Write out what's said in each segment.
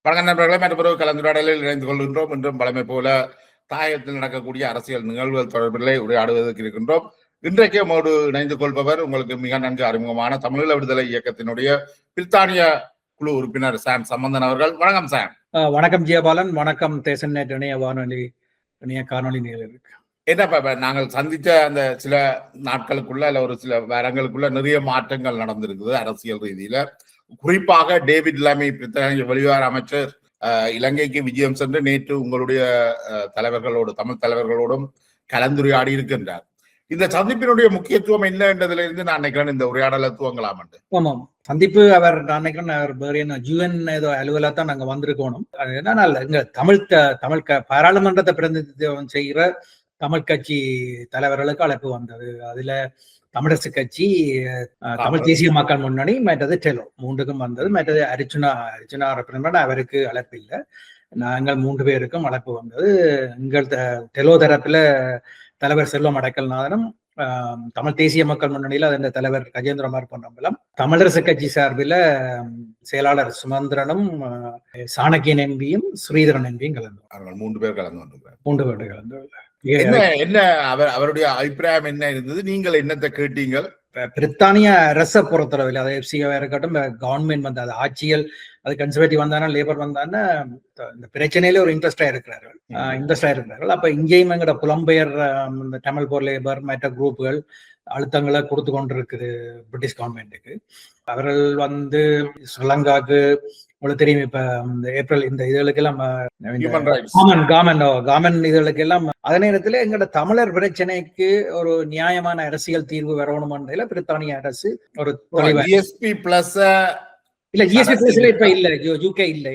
வணக்கம் நண்பர்களே, மற்றொரு கலந்துரையாடலில் இணைந்து கொள்கின்றோம். இன்றும் பழமை போல தாயத்தில் நடக்கக்கூடிய அரசியல் நிகழ்வுகள் தொடர்பிலே உரையாடுவதற்கு இருக்கின்றோம். இன்றைக்கு மோடு இணைந்து கொள்பவர் உங்களுக்கு மிக நன்கு அறிமுகமான தமிழீழ விடுதலை இயக்கத்தினுடைய பிரித்தானிய குழு உறுப்பினர் சாம் சம்பந்தன் அவர்கள். வணக்கம் சாம். வணக்கம் ஜெயபாலன். வணக்கம் தேசன் நேற்று இணைய வானொலி காணொலி நேயர்களுக்கு. என்ன நாங்கள் சந்தித்த அந்த சில நாட்களுக்குள்ள இல்ல ஒரு சில வாரங்களுக்குள்ள நிறைய மாற்றங்கள் நடந்திருக்குது அரசியல் ரீதியில. குறிப்பாக டேவிட் லமி பிரித்தானிய வெளிவார அமைச்சர் இலங்கைக்கு விஜயம் சென்று நேற்று உங்களுடைய தலைவர்களோடு தமிழ் தலைவர்களோடும் கலந்துரையாடி இருக்கின்றார். இந்த சந்திப்பினுடைய முக்கியத்துவம் என்ன என்றதிலிருந்து நான் நினைக்கிறேன் இந்த உரையாடலை துவங்கலாம் என்று. ஆமாம், சந்திப்பு அவர் நான் நினைக்கிறேன் அவர் UN ஏதோ அலுவலகத்தான் நாங்க வந்திருக்கணும். என்னன்னா இங்க தமிழ் பாராளுமன்றத்தை பிரதிநிதித்துவம் செய்கிற தமிழ் கட்சி தலைவர்களுக்கு அழைப்பு வந்தது. அதுல தமிழரசு கட்சி, தமிழ் தேசிய மக்கள் முன்னணி, மற்றது டெலோ மூன்றுக்கும் வந்தது. மற்றது அர்ச்சுனா ரெப்ரசன்ட் அவருக்கு அழைப்பு இல்லை. நாங்கள் 3 பேருக்கும் அழைப்பு வந்தது. எங்கள் டெலோ தரப்புல தலைவர் செல்வம் அடைக்கல்நாதனும், தமிழ் தேசிய மக்கள் முன்னணியில அதன் தலைவர் கஜேந்திரமார் பொன்னம்பலம், தமிழரசு கட்சி சார்பில் செயலாளர் சுமந்திரனும், சாணக்கியன் எம்பியும், ஸ்ரீதரன் எம்பியும் கலந்து. 3 பேர் கலந்து. 3 பேர் கலந்து. என்ன அவருடைய அபிப்பிராயம் என்ன இருந்தது? நீங்கள் என்னத்தை கேட்டீங்க? பிரித்தானிய அரசை பொறுத்தளவில் அதை FCA இருக்கட்டும், கவர்மெண்ட் வந்த அது ஆட்சியல், அது கன்சர்வேட்டிவ் வந்தானா லேபர் வந்தானா இந்த பிரச்சனையில ஒரு இன்ட்ரெஸ்டா இருக்கிறார்கள். அப்ப இங்கேயும் எங்கட புலம்பெயர் இந்த தமிழ் போர் லேபர் மற்ற குரூப்புகள் அழுத்தங்களை கொடுத்து கொண்டிருக்குது பிரிட்டிஷ் கவர்மெண்ட்டுக்கு. அவர்கள் வந்து ஸ்ரீலங்காவுக்கு உங்களுக்கு தெரியும், இப்ப இந்த ஏப்ரல் இந்த இதுகளுக்கெல்லாம் காமன் இதுகளுக்கெல்லாம் அதே நேரத்துல எங்களோட தமிழர் பிரச்சனைக்கு ஒரு நியாயமான அரசியல் தீர்வு வரணும்ன்றதுல பிரித்தானிய அரசு ஒரு GSP பிளஸ் இல்ல, GSP பிளஸ்ல இப்ப இல்ல, UK இல்ல,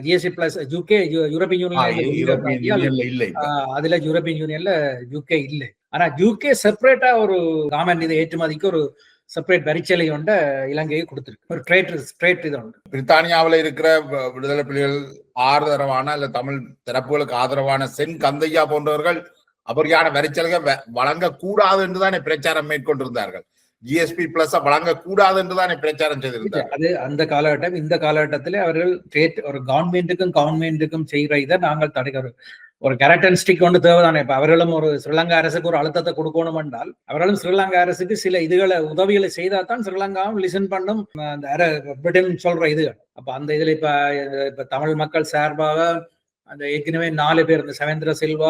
GSP பிளஸ் UK யூரோப்பியன் யூனியன்ல, அதுல யூரோப்பியன் யூனியன்ல UK இல்லை. ஆனா UK செப்பரேட்டா ஒரு காமன் இது ஏற்றுமதிக்கு ஒரு செப்பரேட் வரிச்சலை கொண்ட இலங்கையை கொடுத்திருக்கு. ஒரு ட்ரேட் இது உண்டு. பிரித்தானியாவில் இருக்கிற விடுதலை புலிகள் ஆதரவான இல்ல தமிழ் தரப்புகளுக்கு ஆதரவான சென் கந்தையா போன்றவர்கள் அப்படியான வரிச்சலுகள் வழங்கக்கூடாது என்றுதானே பிரச்சாரம் மேற்கொண்டிருந்தார்கள். GSP பிளஸ் வழங்கக்கூடாது என்றுதானே பிரச்சாரம் செய்திருந்தார். அது அந்த காலகட்டம். இந்த காலகட்டத்திலே அவர்கள் ஒரு கவர்மெண்ட்டுக்கும் செய்கிற இதை நாங்கள் தடுக்கிற ஒரு கேரக்டரிஸ்டிக் கொண்டு தேவைதானே. இப்ப அவர்களும் ஒரு ஸ்ரீலங்கா அரசுக்கு ஒரு அழுத்தத்தை கொடுக்கணும் என்றால் அவர்களும் ஸ்ரீலங்கா அரசுக்கு சில உதவிகளை செய்தாதான் ஸ்ரீலங்காவும் லிசன் பண்ணும் பிரிட்டன் சொல்ற இதுகள். அப்ப அந்த இதுல இப்ப தமிழ் மக்கள் சார்பாக அந்த ஏற்கனவே 4 பேர், இந்த சவேந்திர சில்வா,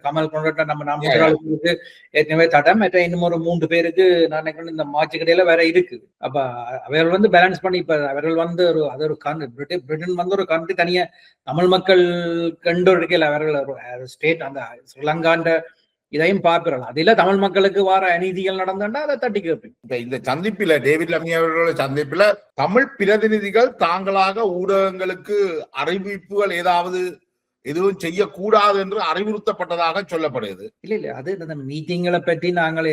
கமல் கொண்டாட்ட நம்ம ஏற்கனவே தடம், இன்னும் ஒரு 3 பேருக்கு நான் நினைக்கிறேன் இந்த மார்ச் கடையில வேற இருக்கு. அப்ப அவர்கள் வந்து பேலன்ஸ் பண்ணி இப்ப அவர்கள் வந்து ஒரு பிரிட்டன் வந்து ஒரு கண்ட்ரி தனியா தமிழ் மக்கள் கண்டு இருக்கையில் அவர்கள் ஒரு ஸ்டேட் அந்த ஸ்ரீலங்காண்ட இதையும் பார்க்கிறோம். அதில தமிழ் மக்களுக்கு வர அநீதிகள் நடந்தா அதை தட்டி கேட்பேன். இந்த சந்திப்பில டேவிட் லமி அவர்களோட சந்திப்பில தமிழ் பிரதிநிதிகள் தாங்களாக ஊடகங்களுக்கு அறிவிப்புகள் எதுவும் செய்யக்கூடாது என்று அறிவுறுத்தப்பட்டதாக சொல்லப்படுது. இல்ல அது இந்த மீட்டிங்களை பற்றி நாங்கள்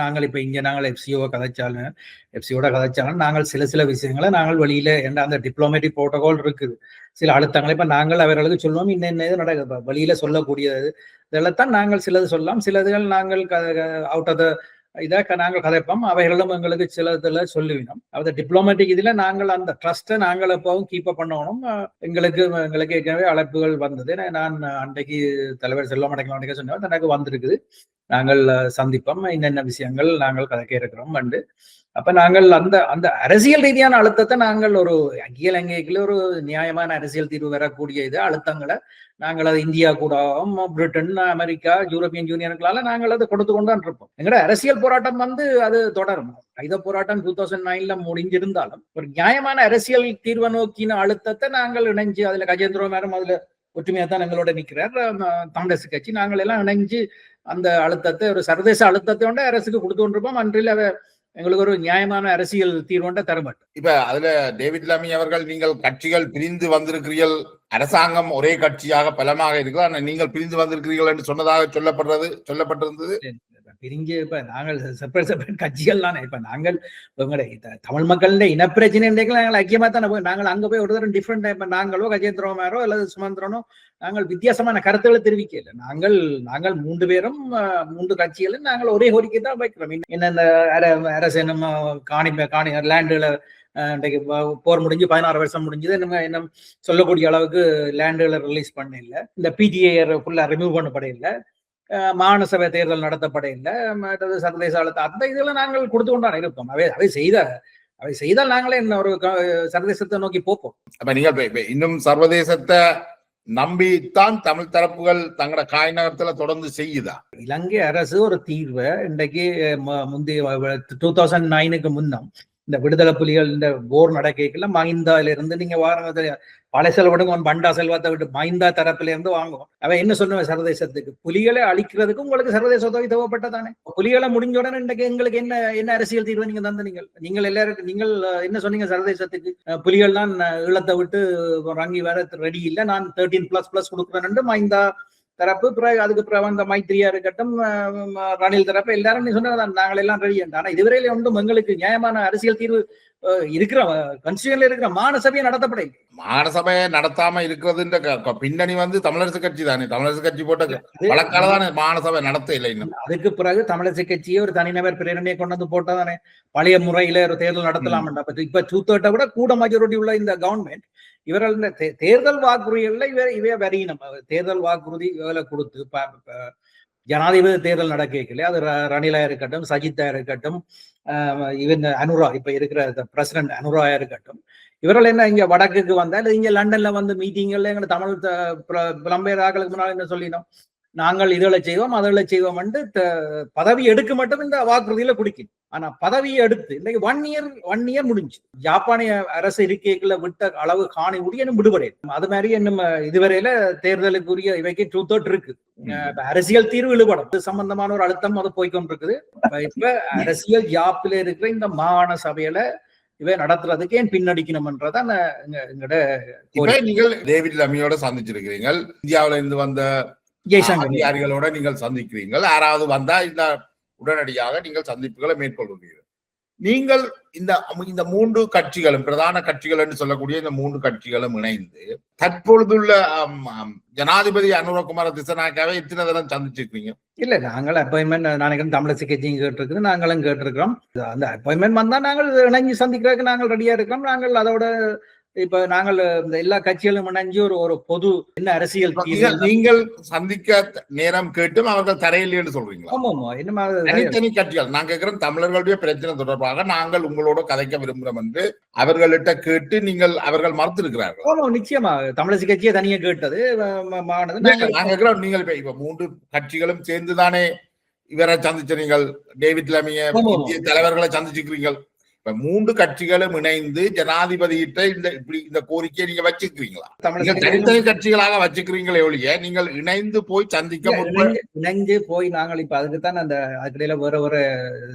நாங்கள் இப்ப இங்க நாங்கள் FCOட கதைச்சாலும் நாங்கள் சில விஷயங்களை நாங்கள் வெளியில அந்த டிப்ளமேட்டிக் புரோட்டோகால் இருக்குது. சில அழுத்தங்களை இப்ப நாங்கள் அவர்களுக்கு சொல்லுவோம், இன்ன இது நடக்குது வெளியில சொல்லக்கூடியது இதெல்லாம் நாங்கள் சிலது சொல்லலாம், சிலதுகள் நாங்கள் அவுட் ஆஃப் இதை நாங்கள் கதைப்போம். அவைகளும் எங்களுக்கு சிலதுல சொல்லுவினோம். அந்த டிப்ளமேட்டிக் இதுல நாங்கள் அந்த ட்ரஸ்ட்டை நாங்கள் எப்பவும் கீப் அப் பண்ணணும். எங்களுக்கு ஏற்கனவே அழைப்புகள் வந்தது. நான் அன்றைக்கு தலைவர் செல்வம் அடைக்கலாம் சொன்னோம், எனக்கு வந்திருக்குது. நாங்கள் சந்திப்போம், என்னென்ன விஷயங்கள் நாங்கள் கதைக்க இருக்கிறோம் அண்டு. அப்ப நாங்கள் அந்த அரசியல் ரீதியான அழுத்தத்தை நாங்கள் ஒரு அகில இலங்கைக்குள்ள ஒரு நியாயமான அரசியல் தீர்வு வரக்கூடிய இது அழுத்தங்களை நாங்கள் அது இந்தியா கூடவும், பிரிட்டன், அமெரிக்கா, யூரோப்பியன் யூனியனுக்களால நாங்கள் அதை கொடுத்து கொண்டு இருப்போம். எங்களோட அரசியல் போராட்டம் வந்து அது தொடரும். ஆயுத போராட்டம் 2009 முடிஞ்சிருந்தாலும் ஒரு நியாயமான அரசியல் தீர்வை நோக்கின அழுத்தத்தை நாங்கள் இணைஞ்சு, அதுல கஜேந்திரமாரும் அதுல ஒற்றுமையா தான் எங்களோட நிற்கிறார் தமிழரசு கட்சி. நாங்கள் எல்லாம் இணைஞ்சு அந்த அழுத்தத்தை ஒரு சர்வதேச அழுத்தத்தை கொண்டு அரசுக்கு கொடுத்து கொண்டிருப்போம். அன்றில் எங்களுக்கு ஒரு நியாயமான அரசியல் தீர்வுண்ட தரமாட்டோம். இப்ப அதுல டேவிட் லமி அவர்கள், நீங்கள் கட்சிகள் பிரிந்து வந்திருக்கிறீர்கள், அரசாங்கம் ஒரே கட்சியாக பலமாக இருக்குது, ஆனா நீங்கள் பிரிந்து வந்திருக்கிறீர்கள் என்று சொன்னதாக சொல்லப்பட்டிருந்தது. பிரிஞ்சு இப்ப நாங்கள் செப்பரேட் கட்சிகள் தானே. இப்ப நாங்கள் தமிழ் மக்களுடைய இனப்பிரச்சனை நாங்கள் ஐக்கியமா தானே நாங்கள் அங்க போய் ஒரு தரம் டிஃப்ரெண்ட். இப்ப நாங்களோ கஜேந்திரமாரோ அல்லது சுமந்திரனோ நாங்கள் வித்தியாசமான கருத்துக்களை தெரிவிக்கல. நாங்கள் 3 பேரும் 3 கட்சிகளும் நாங்கள் ஒரே கோரிக்கை தான் வைக்கிறோம். என்ன அரசு காணி லேண்டுகளை இன்றைக்கு போர் முடிஞ்சு 16 வருஷம் முடிஞ்சது, என்ன சொல்லக்கூடிய அளவுக்கு லேண்டுகளை ரிலீஸ் பண்ண இல்லை. இந்த பிடிஏ ஃபுல்லா ரிமூவ் பண்ணப்பட இல்லை. மாகாண சபை தேர்தல் நடத்தப்பட இல்லை. மற்றது சர்வதேச அழுத்தம் அந்த இதெல்லாம் நாங்கள் கொடுத்து கொண்டாட இருப்போம். அவை செய்தால் நாங்களே என்ன ஒரு சர்வதேசத்தை நோக்கி போப்போம். அப்ப நீங்கள் இன்னும் சர்வதேசத்தை நம்பித்தான் தமிழ் தரப்புகள் தங்களோட காய் நகரத்துல தொடர்ந்து செய்யுதா? இலங்கை அரசு ஒரு தீர்வை இன்றைக்கு முந்தைய 2009க்கு முன்னம் இந்த விடுதலை புலிகள் இந்த போர் நடக்கல மஹிந்தால இருந்து நீங்க வாங்க பழசெல் விடுங்க பண்டா செல்வத்தை விட்டு மஹிந்தா தரப்புல இருந்து வாங்குவோம். அவன் என்ன சொன்ன சர்வதேசத்துக்கு புலிகளை அழிக்கிறதுக்கு உங்களுக்கு சர்வதேச உதவி தேவைப்பட்டதானே. புலிகளை முடிஞ்ச உடனே இன்றைக்கு எங்களுக்கு என்ன அரசியல் தீர்வை நீங்க தந்து நீங்கள் எல்லாருக்கும் நீங்கள் என்ன சொன்னீங்க சர்வதேசத்துக்கு? புலிகள் தான் ஈழத்தை விட்டு வாங்கி வர ரெடி இல்லை, நான் 13++ கொடுக்குறேன் மஹிந்தா தரப்பு. அதுக்கு பிறகு அந்த மைத்திரியா இருக்கட்டும், ரணில் தரப்பு எல்லாரும் நீ சொன்னதான் நாங்கள் எல்லாம் ரெடி. ஆனா இதுவரையில ஒன்றும் எங்களுக்கு நியாயமான அரசியல் தீர்வு இருக்கிற கன்ஸ்டியூஷன்ல இருக்கிற மாநசபையை நடத்தப்பட இல்லை. மாநசபையை நடத்தாம இருக்கிறது பின்னணி தமிழரசு கட்சி தானே. தமிழரசு கட்சி போட்ட வழக்கால தானே மாநசபை நடத்த இல்லை. அதுக்கு பிறகு தமிழரசு கட்சியை ஒரு தனிநபர் பிரேரணையை கொண்டு வந்து போட்டாதானே பழைய முறையில ஒரு தேர்தல் நடத்தலாம். இப்ப 2/3 விட கூட மெஜாரிட்டி உள்ள இந்த கவர்மெண்ட் இவர்கள் இந்த தேர்தல் வாக்குறுதிகள்ல இவைய வரையினம் தேர்தல் வாக்குறுதி வேலை கொடுத்து ஜனாதிபதி தேர்தல் நடக்கல. அது ரணிலா இருக்கட்டும், சஜித்தா இருக்கட்டும், இவன் அனுரா இப்ப இருக்கிற பிரசிடன்ட் அனுராயா இருக்கட்டும், இவர்கள் என்ன இங்க வடக்குக்கு வந்தா இல்ல இங்க லண்டன்ல வந்து மீட்டிங்கள்ல எங்க தமிழ் புலம்பெயர் ஆக்களுக்கு முன்னாடி என்ன சொல்லினோம், நாங்கள் இதுகளை செய்வோம் அதுகளை செய்வோம் பதவி எடுக்க மட்டும் இந்த வாக்குறுதியில குடிக்கும். ஆனா பதவியை எடுத்து இன்னைக்கு 1 இயர் முடிஞ்சு. ஜப்பானிய அரசு இருக்கைக்குள்ள விட்ட அளவு காணி முடிய விடுபடை. அது மாதிரி இன்னும் இதுவரையில தேர்தலுக்குரிய இவைக்கு 2/3 இருக்கு. அரசியல் தீர்வு இழுபடும் சம்பந்தமான ஒரு அழுத்தம் அது போய்கொண்டிருக்குது. இப்ப அரசியல் ஜாப்பில இருக்கிற இந்த மாகாண சபையில இவை நடத்துறதுக்கு ஏன் பின்னடிக்கணும்ன்றதான் எங்கட. நீங்கள் டேவிட் லமியோட சந்திச்சிருக்கிறீங்க, இந்தியாவில இருந்து வந்த அதிகாரிகளோட நீங்கள் சந்திக்கிறீர்கள். யாராவது வந்தா இந்த உடனடியாக நீங்கள் சந்திப்புகளை மேற்கொள்கிறீர்கள். நீங்கள் இந்த 3 கட்சிகளும் பிரதான கட்சிகள் என்று சொல்லக்கூடிய இந்த 3 கட்சிகளும் இணைந்து தற்பொழுதுள்ள ஜனாதிபதி அனுரகுமார திசாநாயக்காவை எத்தனை தரம் சந்திச்சிருக்கீங்க? இல்ல நாங்கள் அப்பாயின்மெண்ட் நாளைக்கு தமிழரசு கட்சியும் கேட்டிருக்கு, நாங்களும் கேட்டிருக்கிறோம். அந்த அப்பாயின்மெண்ட் வந்தா நாங்கள் இணைஞ்சு சந்திக்கிறதுக்கு நாங்கள் ரெடியா இருக்கிறோம். நாங்கள் அதோட இப்ப நாங்கள் இந்த எல்லா கட்சிகளும் இணைஞ்சு ஒரு பொது என்ன அரசியல் நீங்கள் சந்திக்க நேரம் கேட்டும் அவர்கள் தரையில் என்று சொல்றீங்களா? ஆமா, என்ன தனித்தனி கட்சிகள் நான் கேட்கிறேன். தமிழர்களுடைய பிரச்சனை தொடர்பாக நாங்கள் உங்களோட கதைக்க விரும்புகிறோம் என்று அவர்கள்ட்ட கேட்டு நீங்கள் அவர்கள் மறுத்திருக்கிறார்கள். ஆமா, நிச்சயமா தமிழரசு கட்சியை தனியா கேட்டது நான் கேட்கிறோம். நீங்கள் இப்ப 3 கட்சிகளும் சேர்ந்துதானே இவரை சந்திச்ச நீங்கள் டேவிட் லமிய தலைவர்களை சந்திச்சுக்கிறீர்கள். 3 கட்சிகளும் இணைந்து ஜனாதிபதியிட்ட இந்த கோரிக்கையை நீங்க வச்சுக்கிறீங்களா? தனித்தனி கட்சிகளாக வச்சுக்கிறீங்களே ஒழிய நீங்கள் இணைந்து போய் சந்திக்க இணைந்து போய் நாங்கள் இப்ப அதுக்குத்தான் அந்த அதுக்கிடையில வேற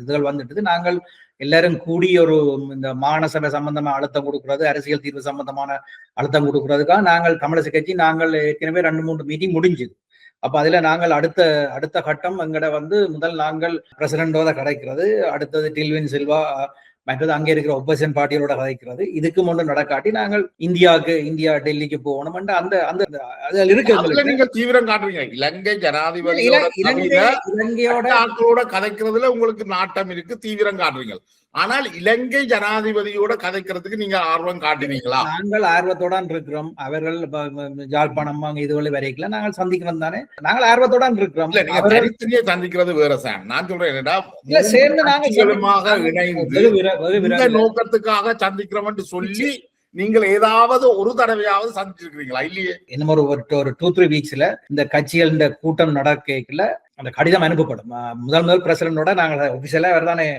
இதுகள் வந்துட்டு நாங்கள் எல்லாரும் கூடி ஒரு இந்த மாகாண சபை சம்பந்தமா அழுத்தம் கொடுக்கறது, அரசியல் தீர்வு சம்பந்தமான அழுத்தம் கொடுக்கறதுக்காக நாங்கள் தமிழரசு கட்சி நாங்கள் ஏற்கனவே 2-3 மீட்டிங் முடிஞ்சுது. அப்ப அதுல நாங்கள் அடுத்த கட்டம் எங்கட முதல் நாங்கள் பிரசிடண்டோட கிடைக்கிறது, அடுத்தது டில்வின் சில்வா மற்றது அங்கே இருக்கிற ஒப்போசிஷன் பார்ட்டிகளோட கதைக்கிறது. இதுக்கு முன்னு நடக்காட்டி நாங்கள் இந்தியா டெல்லிக்கு போகணும் அதுல இருக்கு. நீங்க தீவிரம் காட்டுறீங்க. இலங்கை ஜனாதிபதியோட கதைக்கிறதுல உங்களுக்கு நாட்டம் இருக்கு, தீவிரம் காட்டுறீங்க. ஆனால் இலங்கை ஜனாதிபதியோட கதைக்கிறதுக்கு நீங்க ஆர்வம் காட்டுவீங்களா? நாங்கள் ஆர்வத்தோட இருக்கிறோம். அவர்கள் யாழ்ப்பாணம் இதுவரை வரைக்கும் நாங்கள் சந்திக்கிறோம் தானே, நாங்கள் ஆர்வத்தோட இருக்கிறோம். தனித்தனியை சந்திக்கிறது வேற சார். நான் சொல்றேன் இணைந்து நோக்கத்துக்காக சந்திக்கிறோம் என்று சொல்லி நீங்கள் ஏதாவது ஒரு தடவையாவது சந்திச்சிருக்கீங்களா? இல்லையே. இன்னும் ஒரு 2-3 வீக்ஸ்ல இந்த கட்சிகள் இந்த கூட்டம் நடக்கல அந்த கடிதம் அனுப்பப்படும். முதல் பிரசிடண்டோட நாங்கள் ஒபிஷியலா அவர்தானே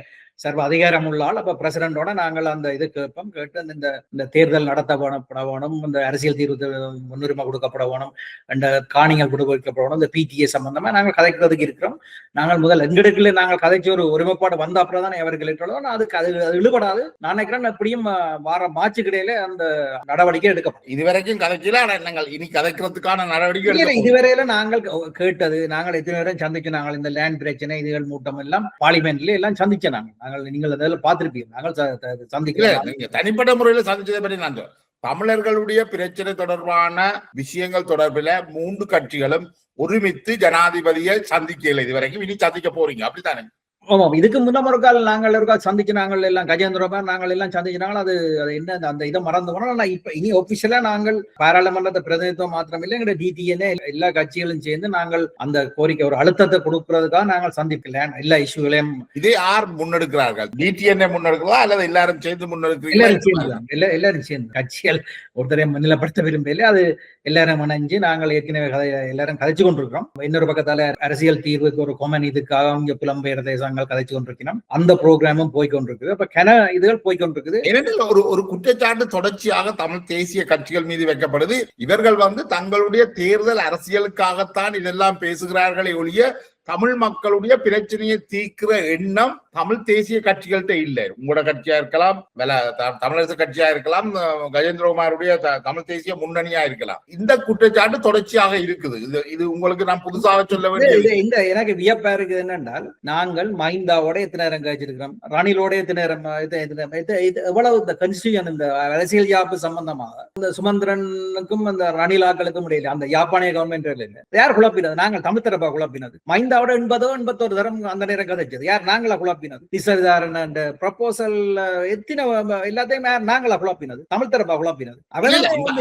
சர்வ அதிகாரம் உள்ளால். அப்ப பிரசிடண்டோட நாங்கள் அந்த இது கேட்போம். கேட்டு இந்த தேர்தல் நடத்தப்பட வேணும், இந்த அரசியல் தீர்வு முன்னுரிமை கொடுக்கப்பட வேணும், இந்த காணிகள் கொடுக்கப்பட வேணும், இந்த பிடிஏ சம்பந்தமா நாங்கள் கதைக்கிறதுக்கு இருக்கிறோம். நாங்கள் முதல் எங்கெடுக்கல நாங்கள் கதைச்சு ஒரு ஒருமைப்பாடு வந்த அப்புறம் தான் அவர்கள் இருக்கிறோம். அதுக்கு அது இழுபடாது. நான் நினைக்கிறேன் எப்படியும் வார மாச்சுக்கிடையில அந்த நடவடிக்கை எடுக்கப்படும். இதுவரைக்கும் கதைக்கல, நாங்கள் இனி கதைக்கிறதுக்கான நடவடிக்கை இதுவரையில நாங்கள் கேட்டது, நாங்கள் எத்தனை நேரம் சந்திச்சு நாங்கள் இந்த லேண்ட் பிரச்சனை இதுகள் மூட்டம் எல்லாம் பார்லிமெண்ட்ல எல்லாம் சந்திச்ச நீங்கள் அதில் பார்த்திருப்பீங்க. நாங்கள் சந்திக்கல, தனிப்பட்ட முறையில் சந்திச்சதை பற்றி நான் தமிழர்களுடைய பிரச்சனை தொடர்பான விஷயங்கள் தொடர்பில் 3 கட்சிகளும் ஒருமித்து ஜனாதிபதியை சந்திக்கல இதுவரைக்கும். இனி சந்திக்க போறீங்க அப்படித்தானே? ஆமாம், இதுக்கு முன்ன ஒரு கால் நாங்கள் ஒரு கால் சந்திச்சு நாங்கள் எல்லாம் கஜேந்திரமா நாங்கள் எல்லாம் சந்திச்சுனாங்க. அது அது என்ன அந்த இதை மறந்து போனோம். ஆனா இப்ப இனி ஒபிஷியலா நாங்கள் பாராளுமன்றத்தை பிரதிநிதித்துவம் மாத்திரம் இல்லை, எங்க டிடிஎன்ஏ எல்லா கட்சிகளும் சேர்ந்து நாங்கள் அந்த கோரிக்கை ஒரு அழுத்தத்தை கொடுக்கறதுக்காக நாங்கள் சந்திக்கல எல்லா இஷ்யூகளையும். இதை யார் முன்னெடுக்கிறார்கள்? டிடிஎன்ஏ முன்னெடுக்கிறதா அல்லது எல்லாரும் சேர்ந்து முன்னெடுக்கிறீங்களா? எல்லாரும் சேர்ந்து கட்சிகள் ஒருத்தரை முன்னிலைப்படுத்த விரும்பல, அது எல்லாரும் இணைஞ்சு நாங்கள் ஏற்கனவே எல்லாரும் கதைச்சு கொண்டிருக்கிறோம். இன்னொரு பக்கத்தால அரசியல் தீர்வுக்கு ஒரு கொமன் இதுக்காக இங்க புலம்பெயர் தேசங்கள் கதைச்சு கொண்டிருக்கிறோம். அந்த ப்ரோக்ராமும் போய்கொண்டிருக்குது. அப்ப இதுகள் போய்கொண்டிருக்குது. ஏனென்றால் ஒரு குற்றச்சாட்டு தொடர்ச்சியாக தமிழ் தேசிய கட்சிகள் மீது வைக்கப்படுது. இவர்கள் தங்களுடைய தேர்தல் அரசியலுக்காகத்தான் இதெல்லாம் பேசுகிறார்களே ஒழிய தமிழ் மக்களுடைய பிரச்சனையை தீர்க்கிற எண்ணம் தமிழ் தேசிய கட்சிகள்கிட்ட இல்லை. உங்களோட கட்சியா இருக்கலாம், தமிழரசு கட்சியா இருக்கலாம், கஜேந்திரகுமாருடைய தமிழ் தேசிய முன்னணியா இருக்கலாம். இந்த குற்றச்சாட்டு தொடர்ச்சியாக இருக்குது. இது உங்களுக்கு நான் புதுசாக சொல்ல வேண்டிய எனக்கு வியப்பா இருக்குது என்னென்றால், நாங்கள் மைந்தாவோட எத்தனை நேரம் கழிச்சிருக்கிறோம், ரணிலோட எத்தனை நேரம், எவ்வளவு இந்த கன்ஸ்டியூஷன் இந்த அரசியல் யாப்பு சம்பந்தமாக இந்த சுமந்திரனுக்கும் அந்த ரணிலாக்களுக்கும் இடையில அந்த யாப்பானிய கவர்மெண்ட் யார் குழப்பினது? நாங்கள் தமிழ் தரப்பா குழப்பினது. மைந்தாவோட 81 தரம் அந்த நேரம் கதைச்சது யார்? நாங்களா குழப்பினது. திசைதாரன் ப்ரொபோசல் எத்தனை எல்லாத்தையும் நாங்களா குழப்பினது? தமிழ் தரப்பா குழப்பினது.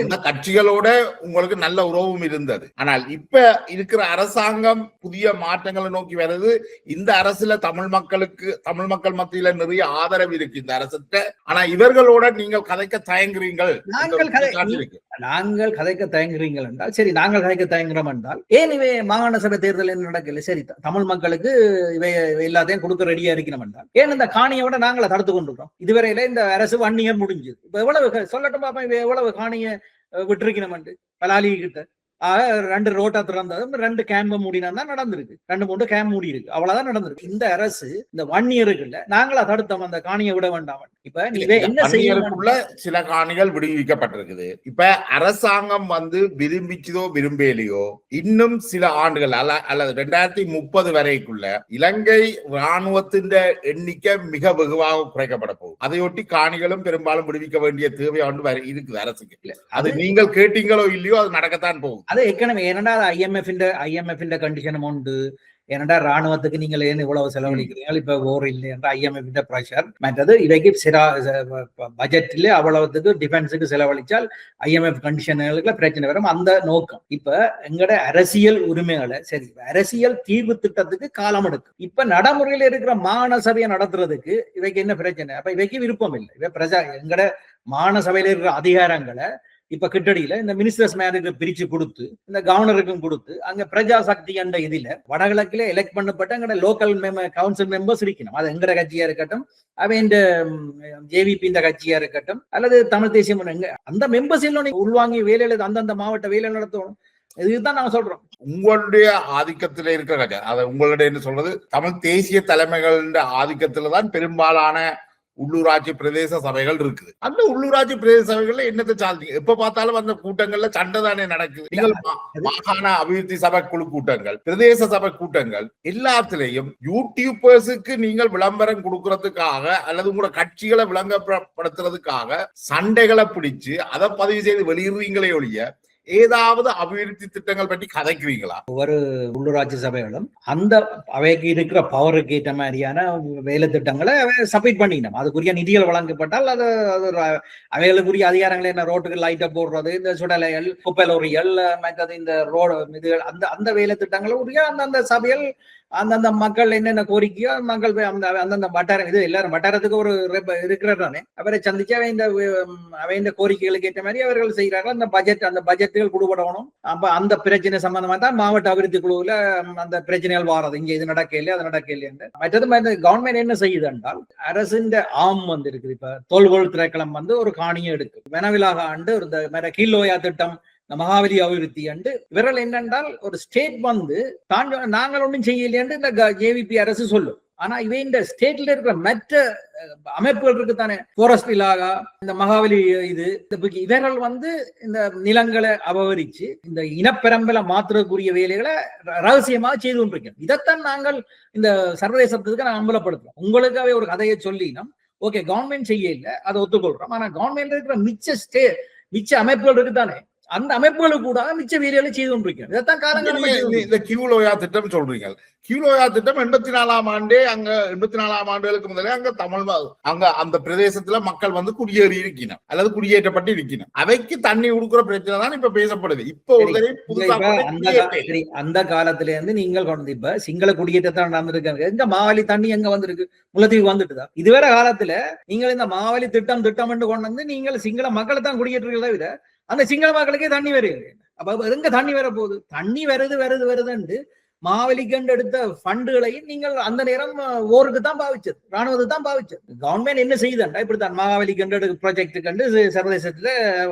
அந்த கட்சிகளோட உங்களுக்கு நல்ல உறவும் இருந்தது. ஆனால் இப்ப இருக்கிற அரசாங்கம் புதிய மாற்றங்களை நோக்கி வருது. இந்த அரசுல தமிழ் மக்கள் மத்தியில நிறைய ஆதரவு இருக்கு இந்த அரசுக்கு. ஆனா இவர்களோட நீங்கள் கதைக்க தயங்குறீங்கள். நாங்கள் கதைக்க தயங்குறீங்கள் என்றால் சரி, நாங்கள் கதைக்க தயங்குறோம் என்றால் ஏன் இவை மாகாண சபை தேர்தல் என்ன நடக்கல? சரி, தமிழ் மக்களுக்கு இவை எல்லாத்தையும் கொடுக்க ரெடியா இருக்கணும் என்றால் ஏன் இந்த காணியோட நாங்களை தடுத்து கொண்டிருக்கிறோம்? இதுவரையில இந்த அரசு 1 இயர் முடிஞ்சது. இப்ப எவ்வளவு சொல்லட்டும் பாப்பா, இவ எவ்வளவு காணிய விட்டுருக்கணும் என்று பலாலி கிட்ட 2 ரோட்டா திறந்ததும் 2 கேம்ப மூடினா தான் நடந்திருக்கு. 2-3 கேம்ப் மூடி இருக்கு, அவ்வளவுதான் நடந்திருக்கு. இந்த அரசு இந்த 1 இயருக்குள்ள நாங்களா தடுத்தோம் அந்த காணியை விட வேண்டாம். இப்ப நீங்க என்ன செய்யக்குள்ள சில காணிகள் விடுவிக்கப்பட்டிருக்குது. இப்ப அரசாங்கம் விரும்பிச்சதோ விரும்பலையோ இன்னும் சில ஆண்டுகள் அல்லது 2030 வரைக்குள்ள இலங்கை ராணுவத்தின் எண்ணிக்கை மிக வெகுவாக குறைக்கப்பட போகுது. அதையொட்டி காணிகளும் பெரும்பாலும் விடுவிக்க வேண்டிய தேவை இருக்குது அரசுக்கு. அது நீங்கள் கேட்டீங்களோ இல்லையோ அது நடக்கத்தான் போகுது. அது ஏற்கனவே ஏன்னா IMF கண்டிஷனும் உண்டு. ஏன்னா ராணுவத்துக்கு நீங்கள் ஏன் இவ்வளவு செலவழிக்கிறீங்க, இப்ப ஓர் இல்லை என்ற IMF பிரஷர். மற்றது இவைக்கு பட்ஜெட்ல அவ்வளவுக்கு டிஃபென்ஸுக்கு செலவழிச்சால் IMF கண்டிஷன்களுக்கு பிரச்சனை வரும். அந்த நோக்கம் இப்ப எங்கட அரசியல் உரிமைகளை சரி அரசியல் தீர்வு திட்டத்துக்கு காலம் எடுக்கும். இப்ப நடைமுறையில இருக்கிற மாகாண சபையை நடத்துறதுக்கு இவைக்கு என்ன பிரச்சனை? அப்ப இவைக்கு விருப்பம் இல்லை. இவ எங்கட மாகாண சபையில இருக்கிற அதிகாரங்களை இப்ப கிட்டடியில இந்த மினிஸ்டர்ஸ் மேருக்கு பிரிச்சு கொடுத்து இந்த கவர்னருக்கும் கொடுத்து அங்க பிரஜா சக்தி என்ற இதுல வடகிழக்குல எலெக்ட் பண்ணப்பட்ட எங்கட லோக்கல் கவுன்சில் மெம்பர்ஸ் இருக்கணும். அது எங்கட கட்சியா இருக்கட்டும், அவ இந்த JVP இந்த கட்சியா இருக்கட்டும், அல்லது தமிழ் தேசியம் அந்த மெம்பர்ஸ் எல்லாம் உள்வாங்கி வேலையில அந்தந்த மாவட்ட வேலை நடத்தணும். இதுதான் நாங்க சொல்றோம். உங்களுடைய ஆதிக்கத்துல இருக்கிற கட்சி, அதை உங்களுடைய சொல்றது தமிழ் தேசிய தலைமைகளின் ஆதிக்கத்துலதான் பெரும்பாலான உள்ளூராட்சி பிரதேச சபைகள் இருக்குது. அந்த உள்ளூராட்சி பிரதேச சபைகள்ல என்னத்தை சாதிங்க? எப்ப பார்த்தாலும் அந்த கூட்டங்கள்ல சண்டை தானே நடக்குது. நீங்கள் மாகாண அபிவிருத்தி சபை குழு கூட்டங்கள், பிரதேச சபை கூட்டங்கள் எல்லாத்திலையும் யூடியூபர்ஸுக்கு நீங்கள் விளம்பரம் கொடுக்கறதுக்காக அல்லது உங்களோட கட்சிகளை விளங்கப்படுத்துறதுக்காக சண்டைகளை பிடிச்சு அதை பதிவு செய்து வெளியிடுறீங்களே ஒழிய ஏதாவது அபிவிருத்தி திட்டங்கள் பற்றி கதைக்கிறீங்களா? ஒவ்வொரு உள்ளூராட்சி சபைகளும் அந்த அவைக்கு இருக்கிற பவருக்கு ஏற்ற மாதிரியான வேலை திட்டங்களை சப்மிட் பண்ணிக்கணும். அதுக்குரிய நிதிகள் வழங்கப்பட்டால் அது அவைகளுக்குரிய அதிகாரங்களை என்ன ரோட்டுக்கு லைட்டை போடுறது, இந்த சுடலைகள், குப்பை லோரிகள், மற்றது இந்த ரோடு இதுகள் அந்த வேலை திட்டங்களுடைய அந்தந்த சபைகள் அந்தந்த மக்கள் என்னென்ன கோரிக்கையோ மக்கள் அந்தந்த வட்டாரம் இது எல்லாரும் வட்டாரத்துக்கு ஒரு இருக்கிறானே அவரை சந்திச்சு அவை இந்த கோரிக்கைகளுக்கு ஏற்ற மாதிரி அவர்கள் செய்யறாங்க. அந்த பட்ஜெட்டுகள் கொடுபடணும். அப்ப அந்த பிரச்சனை சம்பந்தமா தான் மாவட்ட அபிவிருத்தி குழுவுல அந்த பிரச்சனைகள் வாரது. இங்க இது நடக்கல அது நடக்கல. மற்றது கவர்மெண்ட் என்ன செய்யுது என்றால் அரசின் ஆம் இருக்குது. இப்ப தொல்பொருள் திரைக்களம் ஒரு காணியை எடுக்கும். வெனவிலாக ஆண்டு இந்த கீழோயா திட்டம், மகாவலி அபிவிருத்தி அண்டு இவர்கள் என்னென்றால் ஒரு ஸ்டேட் நாங்கள் ஒன்றும் செய்யலையென்று இந்த JVP அரசு சொல்லும். ஆனா இவை இந்த ஸ்டேட்ல இருக்கிற மற்ற அமைப்புகள் இருக்கு தானே, ஃபாரஸ்ட் இலாகா, இந்த மகாவலி இது இவர்கள் இந்த நிலங்களை அபகரிச்சு இந்த இனப்பெரம்பலை மாற்றுறதுக்குரிய வேலைகளை ரகசியமாக செய்து கொண்டிருக்கோம். இதைத்தான் நாங்கள் இந்த சர்வதேசத்துக்கு நாங்கள் அம்பலப்படுத்துறோம். உங்களுக்காகவே ஒரு கதையை சொல்லினோம். ஓகே, கவர்மெண்ட் செய்ய இல்லை, அதை ஒத்துக்கொள்றோம். ஆனா கவர்மெண்ட் இருக்கிற மிச்ச அமைப்புகள் இருக்குதானே, அந்த அமைப்புகளுக்கு கூட மிச்ச வீரர்களை செய்து கொண்டிருக்கிறோம். இதைத்தான் காலங்காலமா இந்த கியூலோயா திட்டம் சொல்றீங்க. கியூலோயா திட்டம் 84ஆம் ஆண்டே அங்க 84ஆம் ஆண்டுகளுக்கு முதலே அங்க அங்க அந்த பிரதேசத்துல மக்கள் வந்து குடியேறி இருக்கணும் அல்லது குடியேற்றப்பட்டு இருக்கணும். அவைக்கு தண்ணி கொடுக்குற பிரச்சனை தான் இப்ப பேசப்படுது. இப்ப அந்த காலத்துல இருந்து நீங்கள் கொண்டு இப்ப சிங்கள குடியேற்றத்தான் நடந்திருக்காங்க. எங்க மாவலி தண்ணி எங்க வந்திருக்கு? முல்லைத்தீவு வந்துட்டுதா? இதுவரை காலத்துல நீங்கள் இந்த மாவலி திட்டம் கொண்டு வந்து நீங்கள் சிங்கள மக்களை தான் குடியேற்றீங்களே விட அந்த சிங்கள மக்களுக்கே தண்ணி வருது. அப்ப எங்க தண்ணி வர போகுது? தண்ணி வருதுன்னு மாவலிக்கண்டு எடுத்த ஃபண்டுகளையும் நீங்கள் அந்த நேரம் ஓருக்கு தான் பாவிச்சது, ராணுவத்துக்கு தான் பாவிச்சது. கவர்மெண்ட் என்ன செய்யுதுண்டா இப்படித்தான் மாவலிக்கண்டு எடுக்க ப்ராஜெக்ட் கண்டு சர்வதேசத்துல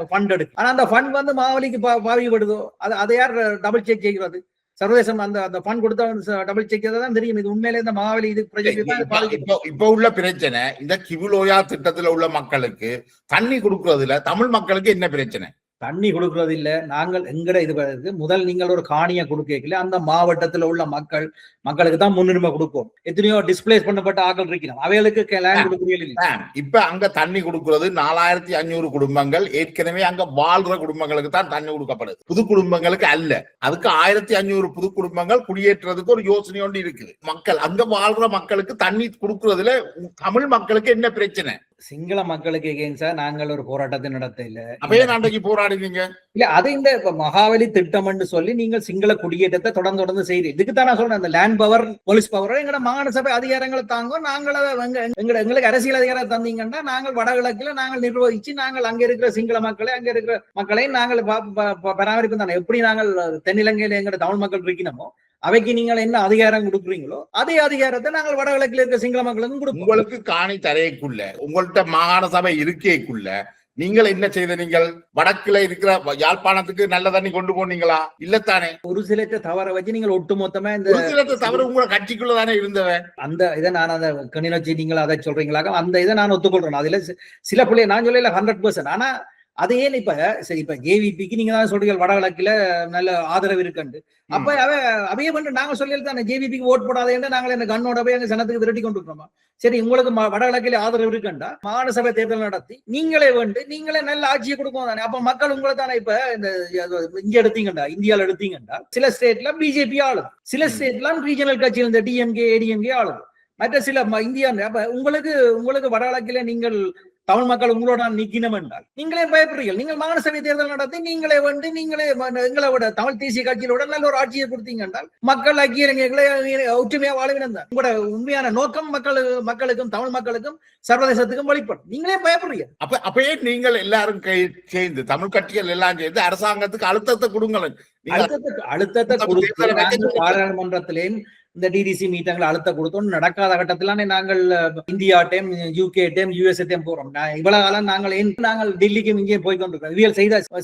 ஃபண்ட் எடுக்கு. ஆனா அந்த ஃபண்ட் வந்து மாவலிக்கு பாவிக்கப்படுதோ அதை யார் டபுள் செக் செய்கிறது? சர்வதேசம் அந்த ஃபண்ட் கொடுத்தா டபுள் செக் தான் தெரியும். இது உண்மையிலே இந்த மாவலி இது ப்ராஜெக்ட். இப்ப உள்ள பிரச்சனை இந்த கிவுலோயா திட்டத்துல உள்ள மக்களுக்கு தண்ணி கொடுக்கறதுல தமிழ் மக்களுக்கு என்ன பிரச்சனை? தண்ணி கொடுக்கறது இல்ல. நாங்கள் எங்கட இது முதல் நீங்கள் ஒரு காணியை கொடுக்கல அந்த மாவட்டத்துல உள்ள மக்களுக்கு தான் முன்னுரிமை கொடுப்போம். எத்தனையோ டிஸ்பிளேஸ் பண்ணப்பட்ட ஆக்கள் இருக்கிறோம், அவைகளுக்கு லேண்ட் கொடுக்குறீங்க. இப்ப அங்க தண்ணி கொடுக்கறது 4500 குடும்பங்கள் ஏற்கனவே அங்க வாழ்ற குடும்பங்களுக்கு தான் தண்ணி கொடுக்கப்படுது, புது குடும்பங்களுக்கு அல்ல. அதுக்கு 1500 புது குடும்பங்கள் குடியேற்றதுக்கு ஒரு யோசனை ஒன்று இருக்குது. மக்கள் அங்க வாழ்ற மக்களுக்கு தண்ணி கொடுக்கறதுல தமிழ் மக்களுக்கு என்ன பிரச்சனை? சிங்கள மக்களுக்கு எகெயின்ஸ்டா நாங்கள் ஒரு போராட்டத்தை நடத்த இல்ல. அப்பயே நாளைக்கு போராடுவீங்க இல்ல? அது இந்த மகாவலி திட்டம் சொல்லி நீங்கள் சிங்கள குடியேற்றத்தை தொடர்ந்து செய்யுது. இதுக்கு தான் நான் சொல்றேன், இந்த லேண்ட் பவர் போலீஸ் பவர் எங்களோட மாகாண சபை அதிகாரங்களை தாங்கும். நாங்கள் எங்களுக்கு அரசியல் அதிகாரம் தந்தீங்கன்னா நாங்கள் வடகிழக்குல நாங்கள் நிர்வகிச்சு நாங்கள் அங்க இருக்கிற சிங்கள மக்களை நாங்கள் பராமரிப்பு தானே. எப்படி நாங்கள் தென்னிலங்கையில எங்களோட தமிழ் மக்கள் இருக்கணுமோ அவைக்கு நீங்கள் என்ன அதிகாரம் கொடுக்குறீங்களோ அதே அதிகாரத்தை நாங்கள் வடகிழக்கில் இருக்க சிங்கள மக்களுக்கும் கொடுப்போம். உங்களுக்கு காணி தரையக்குள்ள உங்கள்கிட்ட மாகாண சபை இருக்கைக்குள்ள நீங்கள் என்ன செய்த? நீங்கள் வடக்குல இருக்கிற யாழ்ப்பாணத்துக்கு நல்ல தண்ணி கொண்டு போனீங்களா? இல்லத்தானே. ஒரு சிலத்தை தவற வச்சு நீங்கள் ஒட்டு மொத்தமா இந்த ஒரு சிலத்தை தவறு உங்களை கட்சிக்குள்ளதானே இருந்தவன். அந்த இதை நான் அந்த கணினி நீங்களா அதை சொல்றீங்களாக அந்த இதை நான் ஒத்துக்கொள்றேன். அதுல சில பிள்ளைய நான் சொல்லல 100%. ஆனா அது ஏன் இப்ப சரி இப்ப ஜேவிபிக்கு நீங்க தான் சொல்றீங்க வடகிழக்குல நல்ல ஆதரவு இருக்குண்டு. அப்ப அவைய பண்ண நாங்க சொல்லி ஜேவிபிக்கு ஓட் போடாதேன்னு நாங்கள் இந்த கண்ணோட போய் எங்க சனத்துக்கு விரட்டி கொண்டு இருக்கோமா? சரி உங்களுக்கு வடகிழக்கில ஆதரவு இருக்குண்டா மாகாண சபை தேர்தல் நடத்தி நீங்களே நல்ல ஆட்சியை கொடுக்கும் தானே. அப்ப மக்கள் உங்களை தானே இப்ப இந்த இங்க எடுத்தீங்கண்டா, இந்தியாவில எடுத்தீங்கண்டா சில ஸ்டேட்ல பிஜேபி ஆளுது, சில ஸ்டேட்ல ரீஜனல் கட்சியில் இந்த டிஎம்கே ஏடிஎம்கே ஆளுது, மற்ற சில இந்தியா. அப்ப உங்களுக்கு வடகிழக்கில நீங்கள் தமிழ் மக்கள் உங்களோட நிக்கணும் என்றால் நீங்களே பயப்படுறீர்கள். நீங்கள் மாகாண சபை தேர்தல் நடத்தி நீங்களே எங்களை விட தமிழ் தேசிய கட்சியோட நல்ல ஒரு ஆட்சியை கொடுத்தீங்க என்றால் மக்கள் ஐக்கியங்களை ஒற்றுமையா வாழவினம் தான். உங்களோட உண்மையான நோக்கம் மக்களுக்கும் தமிழ் மக்களுக்கும் சர்வதேசத்துக்கும் வெளிப்படும். நீங்களே பயப்படுறீங்க. அப்பயே நீங்கள் எல்லாரும் சேர்ந்து தமிழ் கட்சிகள் எல்லாம் சேர்ந்து அரசாங்கத்துக்கு அழுத்தத்தை கொடுங்களேன். அழுத்தத்தை கொடுத்து பாராளுமன்றத்திலேயும் இந்த டிடிசி மீட்டிங்ல அழுத்த கொடுத்தோம். நடக்காத கட்டத்தில நாங்கள் India time UK time USA time போறோம். இவ்வளவு காலம் நாங்கள் டெல்லிக்கும் இங்கே போய் கொண்டிருக்கோம். இவியல்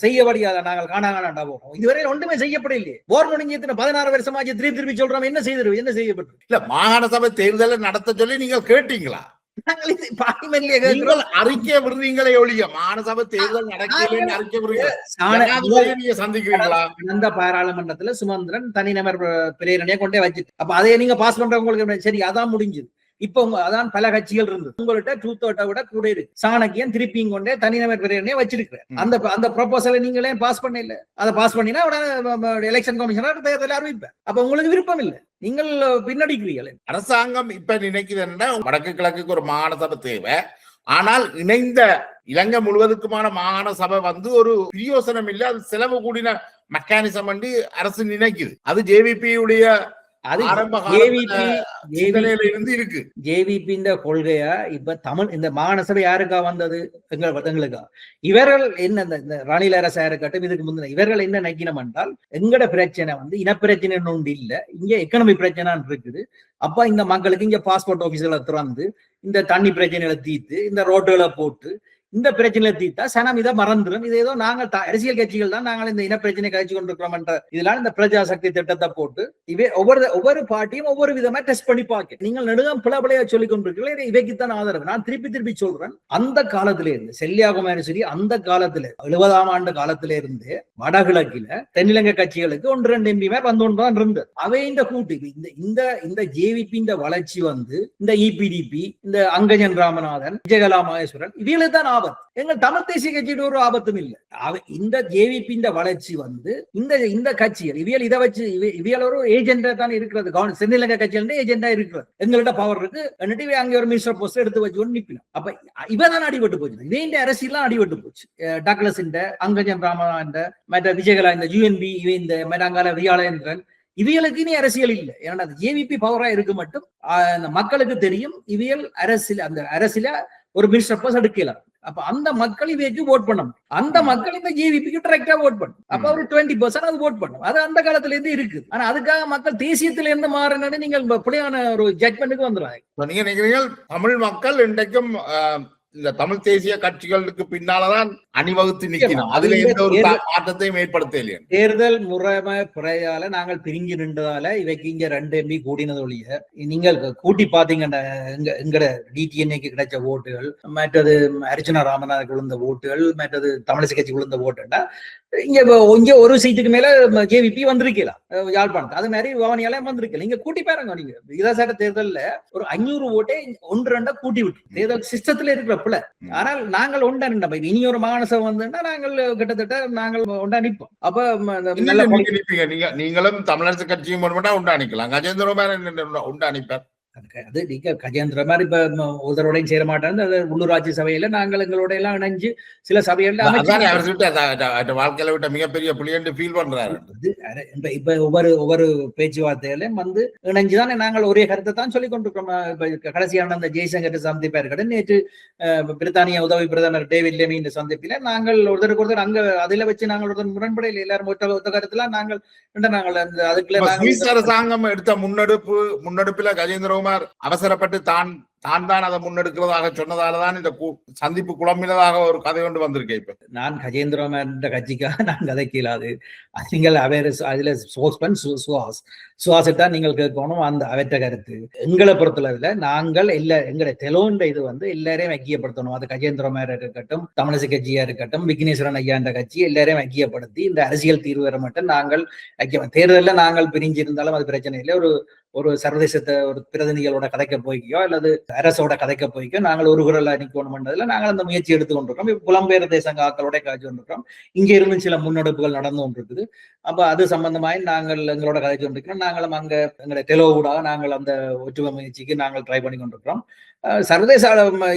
செய்யப்படியாத நாங்கள் காணாங்கடா போறோம். இதுவரை ஒன்றுமே செய்யப்படவில்லை. போர் முடிஞ்சு 16 வருஷமாச்சு திருப்பி சொல்றோம். என்ன செய்யப்பட்டு இல்ல மாகாண சபை தேர்தலை நடத்த சொல்லி நீங்க கேட்டீங்களா? அறிக்கை விடுறீங்களே ஒழிய மாகாண தேர்தல் சந்திக்கிறீங்களா? அந்த பாராளுமன்றத்துல சுமந்திரன் தனிநபர் பிரேரணையை கொண்டே வச்சு அப்ப அதை நீங்க பாஸ் பண்றவங்களுக்கு சரி அதான் முடிஞ்சது. இப்ப அதான் பல கட்சிகள் இருந்தது. உங்கள்கிட்ட 2/3 விட கூட இருக்கு. சாணக்கியன் திருப்பியும் கொண்டே தனிநபர் பிரேரணையை வச்சிருக்கிறேன். அந்த ப்ரொபோசலை நீங்களே பாஸ் பண்ண இல்ல. அதை பாஸ் பண்ணினா எலெக்ஷன் கமிஷனர் தேர்தல் அறிவிப்பேன். அப்ப உங்களுக்கு விருப்பம் இல்லை, நீங்கள் பின்னடிக்கிறீர்கள். அரசாங்கம் இப்ப நினைக்குதுன்னா வடக்கு கிழக்குக்கு ஒரு மாகாண சபை தேவை. ஆனால் இணைந்த இலங்கை முழுவதுக்குமான மாகாண சபை ஒரு பிரயோசனம் இல்லை, அது செலவு கூடின மெக்கானிசம் என்று அரசு நினைக்குது. அது ஜேவிபியுடைய கொள்கையா இப்ப தமிழ் இந்த மாகாண சபை யாருக்கா வந்தது? எங்களுக்கா? இவர்கள் என்ன இந்த ரணில் அரசா இருக்கட்டும் இதுக்கு முந்தின இவர்கள் என்ன நினைக்கணும் என்றால் எங்கட பிரச்சனை இனப்பிரச்சனை ஒன்று இல்ல, இங்க எக்கனாமி பிரச்சனை இருக்குது. அப்ப இந்த மக்களுக்கு இங்க பாஸ்போர்ட் ஆபீஸ்களை திறந்து இந்த தண்ணி பிரச்சனைகளை தீர்த்து இந்த ரோட்டுகளை போட்டு இந்த பிரச்சனை தீர்த்தா சனம் இதை மறந்துடும். இது ஏதோ நாங்கள் அரசியல் கட்சிகள் தான் நாங்கள் இந்த இன பிரச்சனை கழிச்சு கொண்டிருக்கிறோம் என்ற இதெல்லாம் இந்த பிரஜா சக்தி திட்டத்தை போட்டு இவை ஒவ்வொரு பார்ட்டியும் ஒவ்வொரு விதமா டெஸ்ட் பண்ணி பார்க்க நீங்கள் நெடுகம் பிளபிளையா சொல்லிக் கொண்டிருக்கீங்க. இவைக்குத்தான் ஆதரவு. நான் திருப்பி சொல்றேன், அந்த காலத்தில இருந்து செல்லியாகுமாரி சரி அந்த காலத்துல 70ஆம் ஆண்டு காலத்தில இருந்து வடகிழக்கில தென்னிலங்கை கட்சிகளுக்கு 1-2 எம்பிமார் வந்துதான் இருந்தது. அவை இந்த கூட்டு இந்த ஜேவிபி இந்த வளர்ச்சி இந்த இபிடிபி இந்த அங்கஜன் ராமநாதன் விஜயகலா மகேஸ்வரன் இவைகளுக்கு தான் ஆபத்து. எங்கள் தமிழ் தேசிய கட்சியிட ஒரு ஆபத்தும் இல்லை. இந்த ஜேவிபி வளர்ச்சி வந்து இந்த கட்சிகள் இவியல் இதை வச்சு இவியல் ஒரு ஏஜெண்டா தான் இருக்கிறது. தென்னிலங்கை கட்சியில ஏஜெண்டா இருக்கிறது. எங்கள்கிட்ட பவர் இருக்கு. அங்கே ஒரு மினிஸ்டர் போஸ்ட் எடுத்து வச்சு நிப்பிடும். அப்ப இவதான் அடிபட்டு போச்சு. இதே அரசியல் அடிபட்டு போச்சு. டக்ளஸ் அங்கஜன் ராமன் மற்ற விஜயகலா இந்த யூஎன்பி இந்த மரங்கால வியாழேந்திரன் இவியலுக்கு இனி அரசியல் இல்லை. ஏன்னா அந்த ஜேவிபி பவரா இருக்கு மட்டும் மக்களுக்கு தெரியும் இவியல் அரசியல் அந்த அரசியல ஒரு மினிஸ்டர் போஸ்ட் எடுக்கலாம். அப்ப அந்த மக்கள் இவைக்கு ஓட் பண்ணணும். அந்த மக்கள் இந்த ஜேவிபிக்கு டைரக்டா ஓட் பண்ணும். அப்ப ஒரு 20% அது ஓட் பண்ணும். அது அந்த காலத்துல இருந்து இருக்கு. ஆனா அதுக்காக மக்கள் தேசியத்துல இருந்து மாறினு நீங்கள் புலியான ஒரு ஜட்மெண்ட்டுக்கு வந்துடுறாங்க. நீங்க நினைக்கிறீர்கள் தமிழ் மக்கள் இன்றைக்கும் இந்த தமிழ் தேசிய கட்சிகளுக்கு பின்னாலதான் அணிவகுத்து நிற்கணும். அதுல எந்த ஒரு மாற்றத்தையும் ஏற்படுத்த இல்லையா? தேர்தல் முறைமை பிறையால நாங்கள் பிரிஞ்சு நின்றதால இவைக்கு இங்க 2 MP கூடினது ஒழிய நீங்கள் கூட்டி பாத்தீங்கன்னா எங்கட டிடிஎன்ஏக்கு கிடைச்ச ஓட்டுகள், மற்றது அர்ச்சனா ராமநாதன் விழுந்த ஓட்டுகள், மற்றது தமிழிசை கட்சி விழுந்த ஓட்டுன்னா இங்க ஒரு சீட்டுக்கு மேல ஜேவிபி வந்திருக்கலாம் யாழ்ப்பாணத்து. அது மாதிரி பவனியாலையும் வந்திருக்கல. நீங்க கூட்டி பாருங்க. நீங்க விகிதாசார தேர்தல்ல ஒரு 500 ஓட்டை 1-2 கூட்டி விட்டு தேர்தல் சிஸ்டத்துல இருக்கிற பிள்ளை. ஆனால் நாங்கள் ஒன்றா நின்ற இனி ஒரு மாகாண சபை வந்துன்னா நாங்கள் கிட்டத்தட்ட நாங்கள் ஒன்றா நிற்போம். அப்ப நீங்களும் தமிழரசு கட்சியும் ஒன்றா நிக்கலாம். கஜேந்திர ஒன்றா நிற்பார். அது நீங்க கஜேந்திர மாதிரி இப்ப ஒருத்தரோடையும் சேர மாட்டாங்க. உள்ளூராட்சி சபையில நாங்கள் எங்களோட எல்லாம் இணைஞ்சு சில சபைகள்ல வாழ்க்கையில விட்ட மிகப்பெரிய புள்ளி ஃபீல் பண்றாரு. இப்ப ஒவ்வொரு பேச்சுவார்த்தையிலும் வந்து இணைஞ்சுதான் நாங்கள் ஒரே கருத்தை தான் சொல்லிக் கொண்டிருக்கிறோம். இப்ப கடைசியான அந்த ஜெய்சங்கர் சந்திப்பா இருக்கட்டும், நேற்று பிரித்தானிய உதவி பிரதமர் டேவிட் லெமி சந்திப்பில நாங்கள் ஒருத்தருக்கு அங்க அதுல வச்சு நாங்கள் ஒருத்தர் முரண்படையில் எல்லாரும் ஒத்த கருத்துல நாங்கள் அதுக்குள்ள அரசாங்கம் எடுத்த முன்னெடுப்புல கஜேந்திர அவசரப்பட்டு தான் அதை முன்னெடுக்கிறதாக சொன்னதாலதான் இந்த சந்திப்பு குழம்பினதாக ஒரு கதை கொண்டு வந்திருக்கேன். இப்ப நான் கஜேந்திரம் என்ற கட்சிக்காக நான் கதைக்க இயலாது. நீங்கள் அதுல ஸ்போக்ஸ்மேன் சுவாசித்தான் நீங்கள் கேட்கணும். அந்த அவற்ற கருத்து எங்களை பொறுத்தளவுல நாங்கள் எங்களை தெலோன்ற இது வந்து எல்லாரையும் ஐக்கியப்படுத்தணும். அது கஜேந்திரமா இருக்கட்டும், தமிழிசை கட்சியா இருக்கட்டும், விக்னேஸ்வரன் ஐயா என்ற கட்சி எல்லாரையும் ஐக்கியப்படுத்தி இந்த அரசியல் தீர்வு வர மட்டும் நாங்கள் தேர்தலில் நாங்கள் பிரிஞ்சிருந்தாலும் அது பிரச்சனை இல்லை. ஒரு சர்வதேசத்தை ஒரு பிரதிநிதிகளோட கதைக்க போய்க்கோ அல்லது அரசோட கதைக்க போய்க்கோ நாங்கள் ஒரு குரல் நிற்கணும்ன்றதுல நாங்கள் அந்த முயற்சி எடுத்து கொண்டிருக்கோம். புலம்பெயர் தேசங்களோட காய்ச்சி கொண்டிருக்கிறோம். இங்க இருந்து சில முன்னெடுப்புகள் நடந்து கொண்டிருக்குது. அப்ப அது சம்பந்தமாய் நாங்கள் எங்களோட கதைச்சு கொண்டிருக்கிறோம். நாங்களும் அங்க எங்களுடைய தெலோவுடாக நாங்கள் அந்த ஒற்றுமை முயற்சிக்கு நாங்கள் ட்ரை பண்ணி கொண்டிருக்கிறோம். சர்வதேச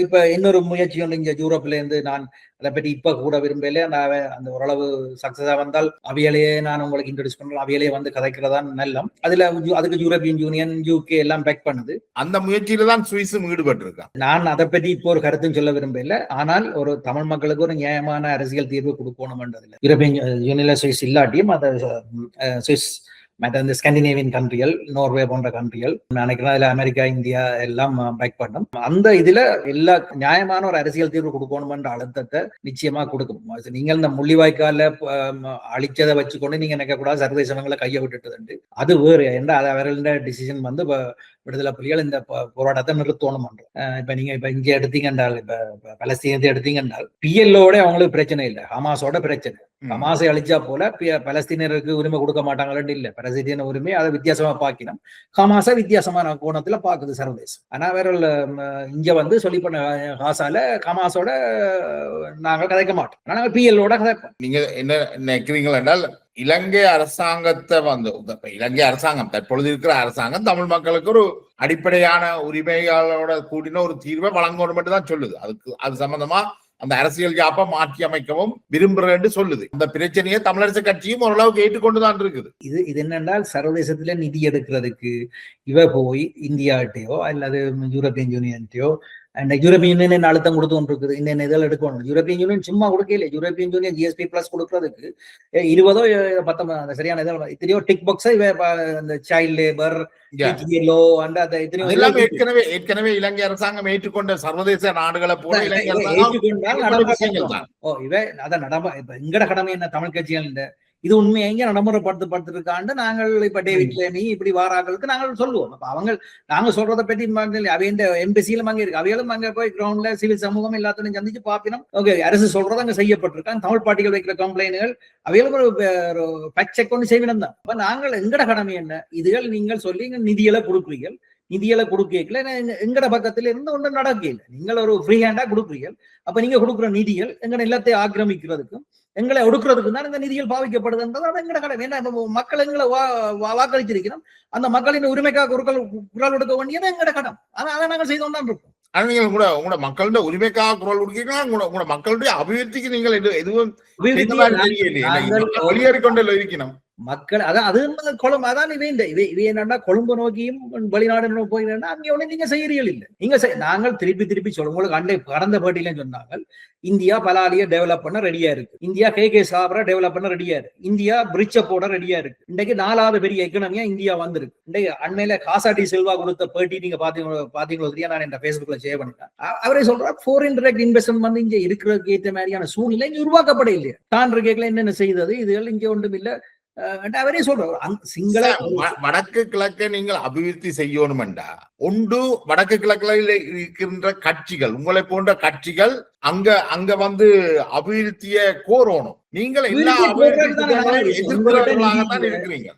இப்ப இன்னொரு முயற்சி ஒன்று இங்க யூரோப்ல இருந்து நான் அதை பற்றி இப்ப கூட விரும்பல. அந்த ஓரளவு சக்சஸா வந்தால் அவையிலேயே நான் உங்களுக்கு இன்ட்ரோடியூஸ் பண்ணலாம். அவையிலேயே வந்து கதைக்கிறதான் நல்லம். அதுக்கு யூரோப்பியன் யூனியன் UK எல்லாம் பேக் பண்ணுது. அந்த முயற்சியில தான் சுவிஸும் ஈடுபட்டு இருக்கா. நான் அதை பற்றி இப்போ ஒரு கருத்தும் சொல்ல விரும்பல. ஆனால் ஒரு தமிழ் மக்களுக்கு ஒரு நியாயமான அரசியல் தீர்வு கொடுக்கணும்ன்றதுல யூரோப்பியன் யூனியன்ல சுவிஸ் இல்லாட்டியும் அதை சுவிஸ் மற்ற இந்த ஸ்காண்டினேவியன் கண்ட்ரிகள், நோர்வே போன்ற கண்ட்ரிகள் நினைக்கிறேன், அதுல அமெரிக்கா, இந்தியா எல்லாம் பேக் பண்ணும். அந்த இதுல எல்லா நியாயமான ஒரு அரசியல் தீர்வு கொடுக்கணும்ன்ற அழுத்தத்தை நிச்சயமா கொடுக்கும். நீங்கள் இந்த முள்ளிவாய்க்கால அழிச்சதை வச்சுக்கொண்டு நீங்க நினைக்கக்கூடாது சர்வதேசங்களை கையை விட்டுட்டு அது வேறு. ஏன்னா அது அவர்களோட டிசிஷன் வந்து விடுதலை புலிகள் இந்த போராட்டத்தை நிறுத்தணும். இப்ப நீங்க இங்க எடுத்தீங்கன்றால், இப்ப பலஸ்தீனத்தை எடுத்தீங்கன்றால் PLOட அவங்களுக்கு பிரச்சனை இல்லை, ஹமாஸோட பிரச்சனை. ஹமாஸை அழிச்சா போல பலஸ்தீனருக்கு உரிமை கொடுக்க மாட்டாங்கன்னு இல்ல. பலஸ்தீன உரிமை அதை வித்தியாசமா பாக்கணும். ஹமாஸை வித்தியாசமான கோணத்துல பாக்குது சர்வதேசம். ஆனா வேற இங்க வந்து சொல்லி பண்ண ஹாசால ஹமாஸோட நாங்கள் கதைக்க மாட்டோம். நாங்கள் PLOட கதைப்போம். நீங்க என்ன நினைக்கிறீங்கள் என்றால் இலங்கை அரசாங்கத்தை வந்து இலங்கை அரசாங்கம் தற்பொழுது இருக்கிற அரசாங்கம் தமிழ் மக்களுக்கு ஒரு அடிப்படையான உரிமைகளோட கூடின ஒரு தீர்வை வழங்கணும் மட்டும் தான் சொல்லுது. அது சம்பந்தமா அந்த அரசியல் ஜாப்பை மாற்றி அமைக்கவும் விரும்புறேன்னு சொல்லுது. அந்த பிரச்சனையை தமிழரசு கட்சியும் ஓரளவுக்கு ஏற்றுக்கொண்டுதான் இருக்குது. இது என்னென்றால் சர்வதேசத்துல நிதி எடுக்கிறதுக்கு இவ போய் இந்தியாட்டையோ அல்லது யூரோப்பியன் யூனியன்ட்டையோ யூரோப்பியன் யூனியன் அழுத்தம் கொடுத்து கொண்டிருக்குது. இந்த இதெல்லாம் எடுக்கணும். யூரோப்பியன் யூனியன் சும்மா கொடுக்கல. யூரோப்பியன் யூனியன் GSP+ கொடுக்கறதுக்கு 20 19 சரியான இதெல்லாம் எத்தனையோ டிக் பாக்ஸ் இந்த சைல்ட் லேபர் ஏற்கனவே இலங்கை அரசாங்கம் ஏற்றுக்கொண்ட சர்வதேச நாடுகளை போல எங்கட கடமை என்ன தமிழ் கட்சிகள் இது உண்மையை எங்க நடைமுறைப்படுத்தப்பட்டிருக்காண்டு நாங்கள் இப்ப டேவிட் லெமி இப்படி வாராங்களுக்கு நாங்கள் சொல்லுவோம். அப்ப நாங்க சொல்றதை பற்றி அவையின் எம்பசியிலும் அங்க இருக்கு. அவைகளும் அங்க போய் கிரவுண்ட்ல சிவில் சமூகம் எல்லாத்தையும் சந்திச்சு பாப்பினோம். ஓகே, அரசு சொல்றது அங்க செய்யப்பட்டிருக்காங்க. தமிழ் பார்ட்டிகள் வைக்கிற கம்ப்ளைண்ட்கள் அவைகளும் ஒரு ஃபேக்ட் செக் ஒன்று செய்யணும் தான். அப்ப நாங்கள் எங்கட கடமை என்ன, இதுகள் நீங்கள் சொல்லி நிதிகளை கொடுக்குறீர்கள், நிதிகளை கொடுக்கல எங்கட பக்கத்துல இருந்து ஒன்றும் நடக்கல. நீங்கள் ஒரு ஃப்ரீ ஹேண்டா கொடுக்குறீர்கள். அப்ப நீங்க கொடுக்குற நிதிகள் எங்க நிலத்தை ஆக்கிரமிக்கிறதுக்கும் எங்களை ஒடுக்குறதுக்கு தான் இந்த நிதிகள் பாவிக்கப்படுதுன்றது அது எங்கட கடமை. ஏன்னா மக்கள் எங்களை வாக்களிச்சிருக்கிறோம். அந்த மக்களின் உரிமைக்காக குரல் கொடுக்க வேண்டியது எங்கட கடம். அதை நாங்கள் செய்து தான் இருக்கோம். ஆனா நீங்கள் கூட உங்களோட மக்களுடைய உரிமைக்காக குரல் கொடுக்கீங்களா? உங்களோட மக்களுடைய அபிவிருத்திக்கு நீங்கள் எதுவும் வெளியேறிக்கொண்டு இருக்கணும். மக்கள் அதான் அது கொழும்பு அதான் இவை என்னன்னா கொழும்பு நோக்கியும் வெளிநாடு போகிறேன்னா அங்கே ஒண்ணு நீங்க செய்யறீர்கள் இல்லை. நீங்க நாங்கள் திருப்பி சொல்லுவோம். உங்களுக்கு அண்டை கடந்த பேட்டியிலும் சொன்னாங்க இந்தியா பலாலிய டெவலப் பண்ண ரெடியா இருக்கு, இந்தியா கே சாபரா டெவலப் பண்ண ரெடியா இருக்கு, இந்தியா பிரிட்ஜ போட ரெடியா இருக்கு. இன்றைக்கு 4வது பெரிய எக்கனாமியா இந்தியா வந்திருக்கு. இன்றைக்கு அண்மையில காசாடி செல்வா கொடுத்த பேட்டி நீங்க பாத்தீங்களோ தெரியா, நான் என் பேஸ்புக்ல ஷேர் பண்ணிட்டேன். அவரே சொல்றாரு ஃபாரின் டைரக்ட் இன்வெஸ்ட்மெண்ட் வந்து இங்க இருக்கிறதுக்கு ஏற்ற மாதிரியான சூழ்நிலை இங்க உருவாக்கப்பட இல்லையா. தான் இருக்கல என்னென்ன செய்தது இதுகள் இங்க ஒன்றும் இல்ல. அவரே சொல்றாரு சிங்கள வடக்கு கிழக்கை நீங்கள் அபிவிருத்தி செய்யணும்டா ஒன்று வடக்கு கிழக்குல இருக்கின்ற கட்சிகள் உங்களை போன்ற கட்சிகள் அங்க வந்து அபிவிருத்திய கோரணும். நீங்கள் எல்லா எதிர்ப்புகளாகத்தான் இருக்கிறீங்க.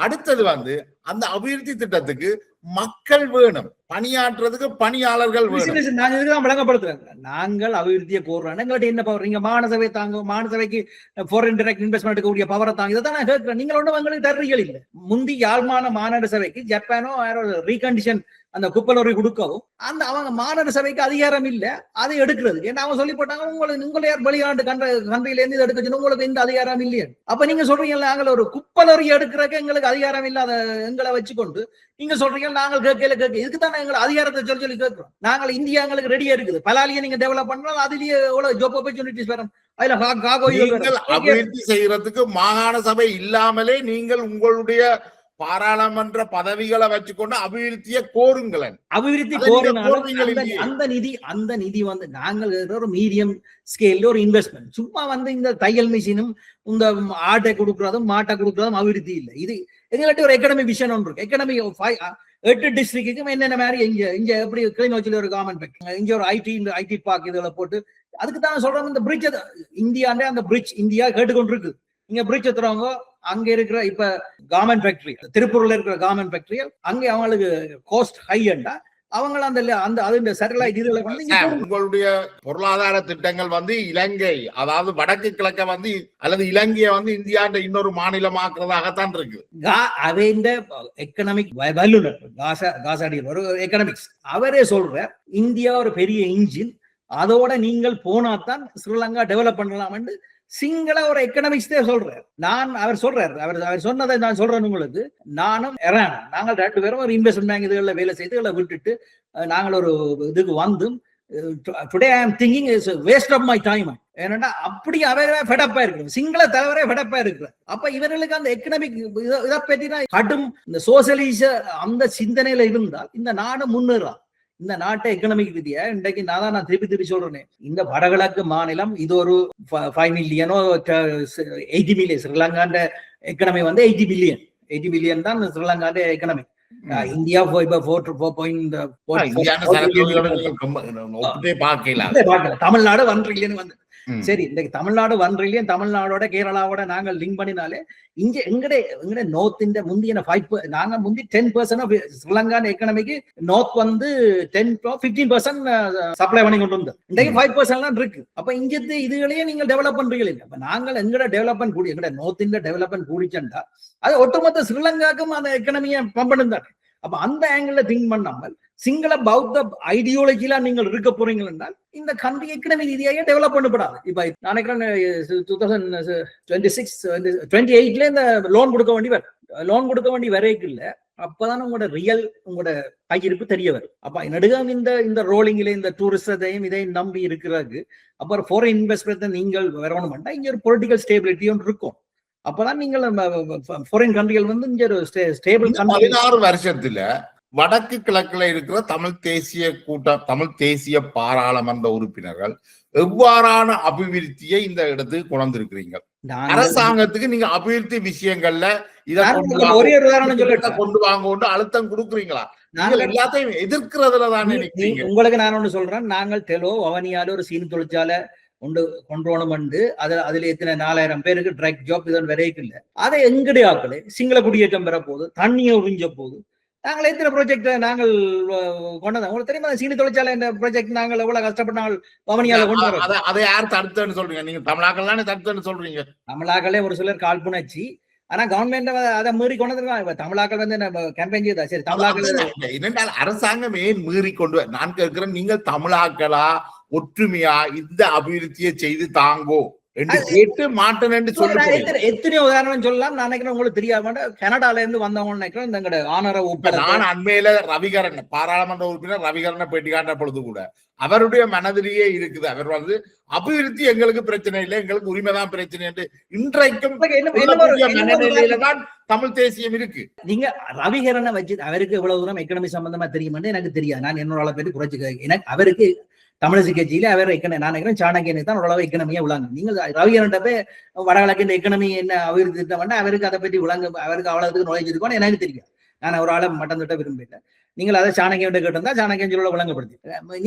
அடுத்தது வந்து அந்த அபிவிருத்தி திட்டத்துக்கு மக்கள் வேணும், பணியாற்றுறதுக்கு பணியாளர்கள் வேணும். நான் இதுதான் விளங்கப்படுத்துறேன். நாங்கள் அபிவிருத்தியை கோர்றோம். எங்கள்கிட்ட என்ன பவர்? நீங்க மாநசபை தாங்க, மாநசபைக்கு ஃபாரின் டைரக்ட் இன்வெஸ்ட்மெண்ட் கூடிய பவரை தாங்க. இதை தான் நான் கேட்கிறேன். நீங்கள் ஒன்றும் எங்களுக்கு தர்றீர்கள் இல்லை. முந்தி யாழ்மான மாநகர சபைக்கு ஜப்பானோ ரீகண்டிஷன் அந்த குப்பலொரி கொடுக்கவும் அந்த அவங்க மாநகர சபைக்கு அதிகாரம் இல்ல அதை எடுக்கிறது. ஏன்னா அவங்க சொல்லி போட்டாங்க உங்களை யார் வெளிநாட்டு கண்ட்ரியில இருந்து எடுக்க உங்களுக்கு எந்த அதிகாரம் இல்லையே. அப்ப நீங்க சொல்றீங்க நாங்கள் ஒரு குப்பலொரி எடுக்கிறக்கு எங்களுக்கு அதிகாரம் இல்லாத எங்களை வச்சுக்கொண்டு நீங்க சொல்றீங்க நாங்கள் கேட்க இதுக்கு தான் எங்களை அதிகாரத்தை சொல்லி கேட்கிறோம். நாங்கள் இந்தியா எங்களுக்கு ரெடியா இருக்குது. பலாலியை நீங்க டெவலப் பண்ணலாம், அதுலயே எவ்வளவு ஜாப் ஆப்பர்ச்சுனிட்டிஸ் வரும். அபிவிருத்தி செய்யறதுக்கு மாகாண சபை இல்லாமலே நீங்கள் உங்களுடைய பாராளுமன்ற பதவிகளை வச்சுக்கொண்டு அபிவிருத்தியை கோருங்களேன். அபிவிருத்தி அந்த நிதி வந்து நாங்கள் ஒரு மீடியம் ஸ்கேல்ல ஒரு இன்வெஸ்ட்மெண்ட். சும்மா வந்து இந்த தையல் மிஷினும் இந்த ஆட்டை கொடுக்கறதும் மாட்டை கொடுக்கறதும் அபிவிருத்தி இல்லை. இது எங்கள்கிட்ட ஒரு எக்கனாமிக் விஷன் ஒன்று இருக்கு. எக்கனாமிக் 8 டிஸ்ட்ரிக்ட்டுக்கும் என்னென்ன மாதிரி இங்க எப்படி கிளிநொச்சியில ஒரு கவர்மெண்ட் பேக், இங்க ஒரு ஐடி பார்க் இதுல போட்டு அதுக்கு தான் சொல்றாங்க இந்த பிரிட்ஜ் இந்தியாண்டே அந்த பிரிட்ஜ் இந்தியா கேட்டுக்கொண்டு இருக்கு. இங்க பிரிட்ஜ் எத்துறவங்க அங்க இருக்கிற இப்ப கவர்மெண்ட் ஃபேக்டரி திருப்பூர்ல இருக்கிற கவர்மெண்ட் ஃபேக்டரி அங்க அவங்களுக்கு காஸ்ட் ஹையண்டா அவங்க அந்த சேட்டலைட் இதுல உங்களுடைய பொருளாதார திட்டங்கள் வந்து இலங்கை அதாவது வடக்கு கிழக்க வந்து அல்லது இலங்கையை வந்து இந்தியாண்ட இன்னொரு மாநிலமாக்குறதாகத்தான் இருக்கு. இந்த எக்கனாமிக் வல்லுநர் காசாடி ஒரு எக்கனாமிக்ஸ் அவரே சொல்ற இந்தியா ஒரு பெரிய இன்ஜின், அதோட நீங்கள் போனாதான் ஸ்ரீலங்கா டெவலப் பண்ணலாம் சிங்கள ஒரு எக்கனாமிக்ஸ் சொல்றாரு. அவர் சொல்றாரு, அவர் சொன்னதை நான் சொல்றேன் உங்களுக்கு. நானும் நாங்கள் 2 பேரும் ஒரு இன்வெஸ்ட்மெண்ட் பேங்க் இதுல வேலை செய்து விட்டுட்டு நாங்கள் ஒரு இதுக்கு வந்தும் today I am thinking is waste of my time. ஏன்னா அப்படி அவரே ஃபெடப்பா இருக்கு, சிங்கள தலைவரே ஃபெடப்பா இருக்கு. அப்ப இவர்களுக்கு அந்த எக்கனாமிக் இதை பற்றினா கடும் இந்த சோசியலிச அந்த சிந்தனையில இருந்தால் இந்த நாடு முன்னேறான். இந்த நாட்டை எக்கனாமிக் ரீதியா இன்றைக்கு நான் திருப்பி சொல்றேன். இந்த வடகிழக்கு மாநிலம் இது ஒரு 5 மில்லியனோ 80 மில்லியன். ஸ்ரீலங்காண்ட எக்கனாமி வந்து 80 பில்லியன் தான் ஸ்ரீலங்காண்ட எக்கனாமி. இந்தியா தமிழ்நாடு 1 ட்ரில்லியன் வந்து சரி. இன்னைக்கு தமிழ்நாடு 1 ட்ரில்லியன், தமிழ்நாடோட கேரளாவோட நாங்கள் லிங்க் பண்ணினாலே இங்க எங்கட நோர்த் முந்தி நாங்க முந்தி 10% ஸ்ரீலங்கான எக்கனாமிக்கு நோர்த் வந்து 10-15% சப்ளை பண்ணி கொண்டு வந்து இன்றைக்கு 5% தான் இருக்கு. அப்ப இங்க இதுகளையே நீங்கள் டெவலப் பண்றீங்க. அப்ப நாங்கள் எங்கட டெவலப்மெண்ட் கூடி எங்கட நோர்த் டெவலப்மெண்ட் கூடிச்சா அது ஒட்டுமொத்த ஸ்ரீலங்காக்கும் அந்த எக்கனாமியை பம்ப் பண்ணுந்தாங்க. அப்ப அந்த ஆங்கிள் திங்க் பண்ணாமல் சிங்கள பௌத்த ஐடியாலஜில நீங்கள் இருக்க போறீங்க என்றால் இந்த கண்ட்ரி எக்கனாமி ரீதியாக டெவலப் பண்ணப்படாது. இப்ப நினைக்கிறேன் 2026-28 இந்த லோன் கொடுக்க வேண்டி வரைக்கும் இல்ல. அப்பதான் உங்களோட ரியல் உங்களோட கையிருப்பு தெரிய வரும். அப்ப நடுகம் இந்த ரோலிங்ல இந்த டூரிசத்தையும் இதையும் நம்பி இருக்கிறது. அப்புறம் ஃபாரின் இன்வெஸ்ட்மெண்ட் நீங்கள் வரணும்னா இங்க ஒரு பொலிட்டிக்கல் ஸ்டேபிலிட்டி ஒன்று இருக்கும். அப்பதான் நீங்கள் ஃபாரின் கண்ட்ரிகள் வந்து இங்க ஒரு ஸ்டேபிள் 16 வருஷத்துல வடக்கு கிழக்குல இருக்கிற தமிழ் தேசிய கூட்டம், தமிழ் தேசிய பாராளுமன்ற உறுப்பினர்கள் எவ்வாறான அபிவிருத்தியை இந்த இடத்துக்கு கொண்டிருக்கிறீங்க? அரசாங்கத்துக்கு நீங்க அபிவிருத்தி விஷயங்கள்ல ஒரே உதாரணம் கொண்டு வாங்க அழுத்தம் கொடுக்குறீங்களா? நாங்கள் எல்லாத்தையும் எதிர்க்கிறதுல தானே உங்களுக்கு நான் ஒண்ணு சொல்றேன். நாங்கள் டெலோ வவனியால ஒரு சீனி தொழிற்சாலை கொண்டோணும் அதுல எத்தனை 4000 பேருக்கு ட்ரக் ஜாப் இதன் வரைக்கும் இல்ல. அதை எங்கடைய ஆக்களே சிங்கள குடியேற்றம் பெற போது, தண்ணியை உறிஞ்ச போது, நாங்கள் எத்தனை ப்ராஜெக்ட் நாங்கள் கொண்டு வந்தோம். உங்களுக்கு தெரியுமா சீனி தொழிற்சாலை இந்த ப்ராஜெக்ட் நாங்கள் எவ்வளவு கஷ்டப்பட்டு நாங்கள் பவனியால கொண்டு வரோம். அதை யார் தடுத்தன்னு சொல்றீங்க? நீங்க தமிழாக்கள் தானே தடுத்தன்னு சொல்றீங்க. தமிழாக்களே ஒரு சிலர் காழ்ப்புணர்ச்சி, ஆனா கவர்மெண்ட் அதை மீறி கொண்டு வந்துருக்காங்க. தமிழாக்கள் வந்து கேம்பெயின் செய்தா சரி, தமிழாக்கள் என்னென்றால் அரசாங்கம் ஏன் மீறி கொண்டு நான் கேட்கிறேன், நீங்கள் தமிழாக்களா ஒற்றுமையா இந்த அபிவிருத்தியை செய்து தாங்கோ என்று கேட்டு மாட்டேன் என்று சொல்லுங்க. எத்தனையோ உதாரணம் சொல்லலாம். நான் நினைக்கிறேன் உங்களுக்கு தெரியாம கனடால இருந்து வந்தவங்க நினைக்கிறேன் இந்த ஆனர நான் அண்மையில ரவிகரன் பாராளுமன்ற உறுப்பினர் ரவிகரனை பேட்டி காட்ட பொழுது கூட அவருடைய மனதிலேயே இருக்குது. அவர் வந்து அபிவிருத்தி எங்களுக்கு பிரச்சனை இல்லை, எங்களுக்கு உரிமைதான் பிரச்சனை என்று இன்றைக்கும் மனநிலையில தான் தமிழ் தேசியம் இருக்கு. நீங்க ரவிகரனை வச்சு அவருக்கு இவ்வளவு தூரம் எக்கனமி சம்பந்தமா தெரியுமான்னு எனக்கு தெரியாது. நான் என்னோட பேருக்கு குறைச்சு எனக்கு அவருக்கு தமிழிசை கட்சியில அவர் நான் நினைக்கிறேன் சாணக்கியனை தான் ஓரளவு எக்கனமியா விளங்க. நீங்கள் ரவிகரன் போய் வடகிழக்கு இந்த எக்கனமி என்ன அபிவிருத்தி திட்டம் அவருக்கு அதை பற்றி விளங்க அவருக்கு அவ்வளவுக்கு நுழைஞ்சு இருக்கும்னு எனக்கு தெரியும். நான் ஒரு ஆளை மட்டம் திட்ட விரும்பல. நீங்கள் அதை சாணக்கியம் கேட்டிருந்தா சாணக்கியம் சொல்ல விளங்கப்படுத்தி.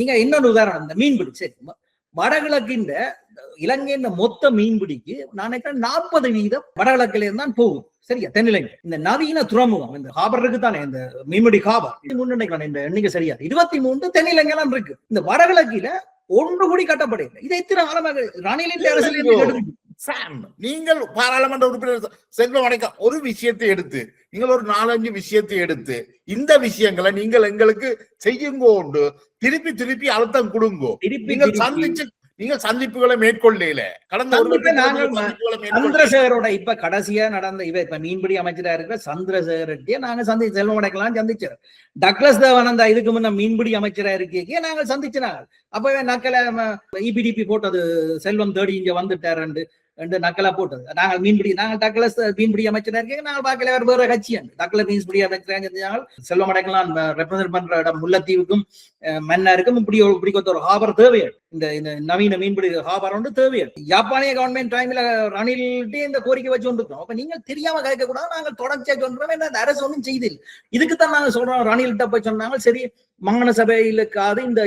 நீங்க இன்னொரு உதாரணம் இந்த மீன்பிடி. சரி, வடகிழக்கின் இலங்கையின் மொத்த மீன்பிடிக்கு நான் நினைக்கிறேன் 40% வடகிழக்கில இருந்தான் போகும். சரியா, தென்னிலங்கை இந்த நவீன துறைமுகம் இந்த ஹாபர் இருக்கு தானே, இந்த மீன்பிடி ஹாபர் நினைக்கிறேன் இந்த எண்ணிக்கை சரியா 23 தென்னிலங்கை எல்லாம் இருக்கு. இந்த வடகிழக்கில ஒன்று கூடி கட்டப்படையில இதை எத்தனை காலமாக ரணிலின் அரசியல் நீங்கள் பாராளுமன்ற உறுப்பினர் செல்வம் அடைக்க ஒரு விஷயத்தை எடுத்து நீங்கள் ஒரு 4-5 விஷயத்தை எடுத்து இந்த விஷயங்களை நீங்கள் எங்களுக்கு செய்யுங்கோண்டு திருப்பி திருப்பி அழுத்தம் கொடுங்கோ. நீங்கள் சந்திப்புகளை மேற்கொள்ளல கடந்த சந்திரசேகரோட இப்ப கடைசியா நடந்த இப்ப மீன்பிடி அமைச்சரா இருக்கிற சந்திரசேகரட்டிய நாங்க செல்வம் அடைக்கலாம் சந்திச்சோம். டக்ளஸ் தேவானந்தா இதுக்கு முன்ன மீன்பிடி அமைச்சரா இருக்கே நாங்கள் சந்திச்சினாங்க. அப்பவே நக்கல இபிடிபி போட்டது செல்வம் தேடி இங்க வந்துட்டாரு நக்கலா போட்டது. நாங்கள் மீன்பிடி நாங்கள் டக்ளஸ் மீன்பிடி அமைச்சரா இருக்கீங்க நாங்கள் பார்க்கல வேற கட்சி டக்ளஸ் மீன்பிடி அமைச்சராக செல்வம் அடைக்கலாம் ரெப்ரசென்ட் பண்ற இடம் முல்லைத்தீவுக்கும் மன்னாருக்கும் இப்படி ஒரு ஹாபர் தேவையாது. இந்த நவீன மீன்பிடி ஹாபர் வந்து தேவையாது. ஜப்பானிய கவர்மெண்ட் டைம்ல ரணில்கிட்டே இந்த கோரிக்கை வச்சு கொண்டிருக்கோம். அப்ப நீங்கள் தெரியாம கேட்க கூடாது. நாங்கள் தொடர்ச்சியா சொல்றோம், என்ன அரசு ஒன்றும் செய்தில். இதுக்குத்தான் நாங்க சொல்றோம். ரணில்கிட்ட போய் சொன்னாங்க சரி மங்கன சபையிலுக்காது இந்த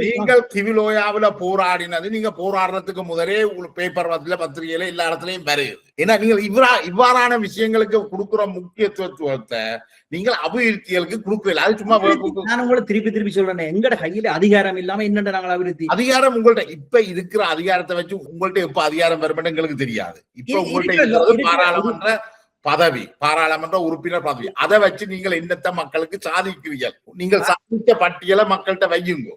நீங்கள் கிவிலோயாவில போராடினது நீங்க போராடுறதுக்கு முதலே பேப்பர் பத்திரிகையில எல்லா இடத்துலயும் வருது. ஏன்னா நீங்கள் இவ்வாறான விஷயங்களுக்கு கொடுக்குற முக்கியத்துவத்தை நீங்கள் அபிவிருத்திகளுக்கு கொடுக்கல. அது சும்மா நான் உங்களை திருப்பி சொல்றேன், எங்கட கையில அதிகாரம் இல்லாம என்னென்ன நாங்கள் அபிவிருத்தி அதிகாரம் உங்கள்ட்ட இப்ப இருக்கிற அதிகாரத்தை வச்சு உங்கள்ட்ட எப்ப அதிகாரம் வரும் எங்களுக்கு தெரியாது. இப்ப உங்கள்ட்ட பாராளுமன்ற பதவி பாராளுமன்ற உறுப்பினர் பதவி அதை வச்சு நீங்கள் என்னத்த மக்களுக்கு சாதிக்கிறீர்கள். நீங்கள் சாதித்த பட்டியலை மக்கள்கிட்ட வையுங்க.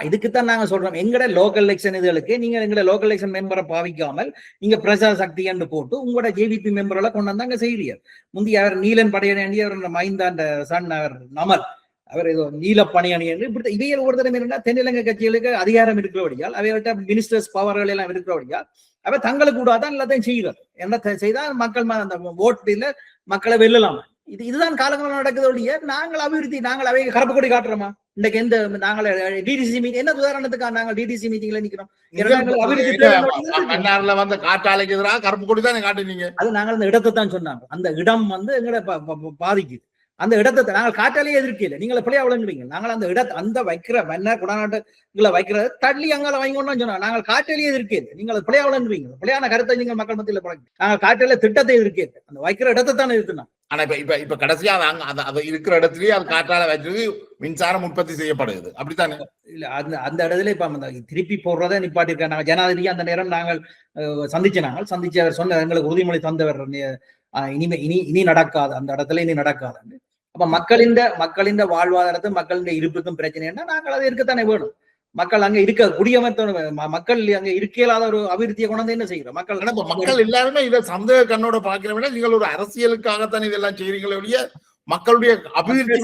இதுக்குத்தான் நாங்க சொல்றோம் எங்கட லோக்கல் எலெக்ஷன் இதுகளுக்கு நீங்க எங்கட லோக்கல் எலெக்ஷன் மெம்பரை பாவிக்காமல் நீங்க பிரஜா சக்தி என்று போட்டு உங்களோட ஜேவிபி மெம்பர்களை கொண்டு வந்தாங்க செய்கிறீர்கள். முந்தைய அவர் நீலன் படையணி அவர் மைந்தாண்ட சன் அவர் நமல் அவர் ஏதோ நீல பணியணி என்று இப்படி இவையில் ஒருத்தரம் என்னன்னா தென்னிலங்கை கட்சிகளுக்கு அதிகாரம் இருக்கிறபடியால் அவைகிட்ட மினிஸ்டர்ஸ் பவர்கள் எல்லாம் இருக்கிறபடியால் அவ தங்களுக்கு கூடாதான் எல்லாத்தையும் செய்கிறார். என்ன செய்தால் மக்கள் அந்த ஓட்டுல மக்களை வெல்லலாம். இதுதான் காலங்கள் நடக்குது. நாங்கள் அபிவிருத்தி நாங்கள் அவை கருப்பு கொடி காட்டுறோமா? இன்னைக்கு எந்த நாங்கள் டிடிசி மீட்டிங் என்ன உதாரணத்துக்காக நாங்கள் டிடிசி மீட்டிங்ல நிக்கிறோம். வந்து காற்றாலைக்கு எதிராக கருப்பு கொடி தான் காட்டுனீங்க. அது நாங்கள் அந்த இடத்தை தான் சொன்னாங்க. அந்த இடம் வந்து எங்களை பாதிக்குது. அந்த இடத்தை நாங்கள் காட்டாலேயே எதிர்க்கல. நீங்களை பிள்ளையா விளங்குறீங்க. நாங்கள் அந்த இடத்தை அந்த வைக்கிற மன்னர் குடாநாட்டுகளை வைக்கிறது தள்ளி அங்கால வாங்கணும்னு சொன்னாங்க. நாங்கள் காட்டாலேயே எதிர்க்கல. நீங்கள் பிள்ளையா விளங்குறீங்க. பிள்ளையான கருத்தை நீங்கள் மக்கள் மத்தியில் பழங்க. நாங்கள் காட்டால திட்டத்தை எதிர்க்கல. அந்த வைக்கிற இடத்தை தான் இருக்குன்னா. ஆனா இப்ப கடைசியா அது இருக்கிற இடத்துலயே அது காற்றால வச்சு மின்சாரம் உற்பத்தி செய்யப்படுது. அப்படித்தானே? இல்ல அந்த இடத்துல இப்ப திருப்பி போடுறதை நிப்பாட்டி இருக்காங்க. நாங்கள் ஜனாதிபதி அந்த நேரம் நாங்கள் சந்திச்சு அவர் சொன்ன எங்களுக்கு உறுதிமொழி தந்தவர் இனி நடக்காது, அந்த இடத்துல இனி நடக்காது. அப்ப மக்களின் வாழ்வாதாரத்தை மக்களின் இருப்புக்கும் பிரச்சனைன்னா நாங்கள் அதை இருக்கத்தானே வேணும். மக்கள் அங்க இருக்க குடியமர்த்த மக்கள் அங்க இருக்கலாத ஒரு அபிவிருத்தியை கொண்டு என்ன செய்யறோம் மக்கள் எல்லாருமே இதை சந்தேக கண்ணோட பாக்கிற விட நீங்கள் ஒரு அரசியலுக்காகத்தான் இதெல்லாம் செய்றீங்களே மக்களுடைய அபிவிருத்தி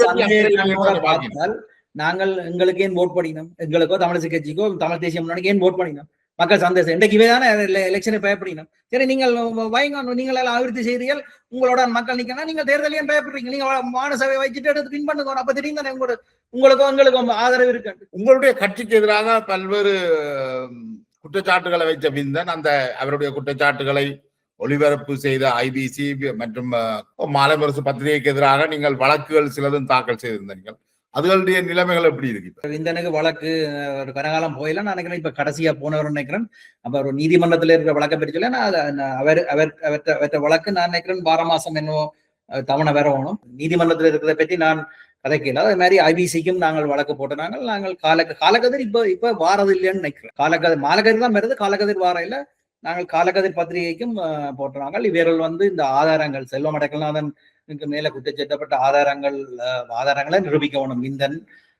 நாங்கள் எங்களுக்கு ஏன் ஓட் பண்ணினோம்? எங்களுக்கோ தமிழிசை கட்சிக்கோ தமிழ் தேசிய முன்னாடி ஏன் ஓட் பண்ணினோம்? மக்கள் சந்தேசம் இன்றைக்கு இவைதானே எலெக்ஷனை பயப்படினோம். சரி நீங்கள் வைங்க, நீங்கள் எல்லாம் அபிவிருத்தி செய்றீர்கள், உங்களோட மக்கள் நிக்கணும், நீங்க தேர்தலையும் பயப்படுறீங்க. நீங்க மாநசபை வச்சுட்டு எடுத்து பின் பண்ணுங்க. அப்ப திடீர்னு தானே உங்களுக்கும் எங்களுக்கும் ஆதரவு இருக்கு. உங்களுடைய கட்சிக்கு எதிராக பல்வேறு குற்றச்சாட்டுகளை வைத்த விந்தன் அந்த அவருடைய குற்றச்சாட்டுகளை ஒளிபரப்பு செய்த ஐபிசி மற்றும் மாலைமுரசு பத்திரிகைக்கு எதிராக நீங்கள் வழக்குகள் சிலதும் தாக்கல் செய்திருந்தீர்கள். அதுகளுடைய நிலைமைகள் எப்படி இருக்கு? விந்தனுக்கு வழக்கு ஒரு கனகாலம் போயில நான் நினைக்கிறேன். இப்ப கடைசியா போனவர் நினைக்கிறேன். அப்ப ஒரு நீதிமன்றத்துல இருக்கிற வழக்கை பிரிச்சுல அவற்ற வழக்கு நான் நினைக்கிறேன் 12 மாசம் என்னவோ தவணை வரணும். நீதிமன்றத்துல இருக்கிறத பற்றி நான் கதைக்கல. அதே மாதிரி ஐபிசிக்கும் நாங்கள் வழக்கு போட்டனாங்க. நாங்கள் காலக்கதிர் இப்ப வாரது இல்லைன்னு நினைக்கிறேன். காலக்கதிர் மாலக்கதிர் தான் வருது, காலக்கதிர் வார இல்ல. நாங்கள் காலக்கதிர் பத்திரிகைக்கும் போட்டுறாங்க. இவர்கள் இந்த ஆதாரங்கள் செல்வம் அடைக்கல்நாதன் மேல குற்றச்சாட்டப்பட்ட ஆதாரங்களை நிரூபிக்கணும்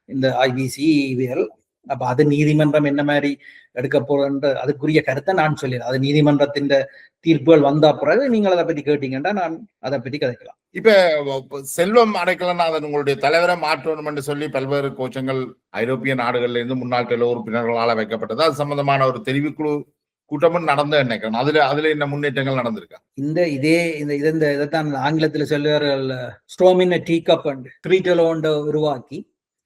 இந்த ஐபிசி இவர்கள். அப்ப அது நீதிமன்றம் என்ன மாதிரி எடுக்க போறன்ற அதுக்குரிய கருத்தை நான் சொல்லிடுறேன். அது நீதிமன்றத்தின் தீர்ப்புகள் வந்த பிறகு நீங்கள் அதை பற்றி கேட்டீங்கன்னா நான் அதை பற்றி கதைக்கலாம். இப்ப செல்வம் அடைக்கலநாதன் உங்களுடைய தலைவரை மாற்றணும் என்று சொல்லி பல்வேறு கோஷங்கள் ஐரோப்பிய நாடுகள்ல இருந்து முன்னாள் சில உறுப்பினர்களால் வைக்கப்பட்டது. அது சம்பந்தமான ஒரு தெரிவுக்குழு கூட்டமும் நடந்து நினைக்கிறேன். அதுல என்ன முன்னேற்றங்கள் நடந்திருக்கா? இதைத்தான் ஆங்கிலத்தில் சொல்லுவார்கள், ஸ்ட்ரோமின் டீ கப் ட்ரீட்டலோண்ட உருவாக்கி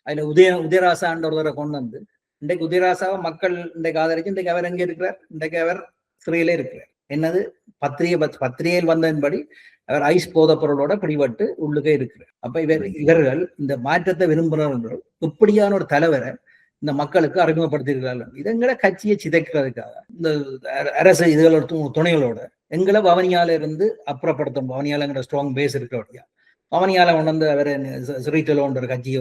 அதுல உதயராசான்ற ஒருவரை கொண்டு வந்து இன்றைக்கு உதயராசாவை மக்கள் இன்றைக்கு ஆதரிச்சு இன்றைக்கு அவர் எங்க இருக்கிறார்? இன்றைக்கு அவர் சிறையிலே இருக்கிறார். என்னது பத்திரிகையில் வந்ததன்படி அவர் ஐஸ் போதைப் பொருளோட பிடிபட்டு உள்ளுக்கே இருக்கிறார். அப்ப இவர்கள் இந்த மாற்றத்தை விரும்புகிறவர்கள் இப்படியான ஒரு தலைவரை இந்த மக்களுக்கு அறிமுகப்படுத்தியிருக்கிறார்கள். இதங்களை கட்சியை சிதைக்கிறதுக்காக இந்த அரசு இதுகளோட துணைகளோட எங்களை பவனியால இருந்து அப்புறப்படுத்தும். பவனியாலங்கிற ஸ்ட்ராங் பேஸ் இருக்கிறபடியா பவனியால கொண்டு அவர் சிறைட்டலோன்ற கட்சி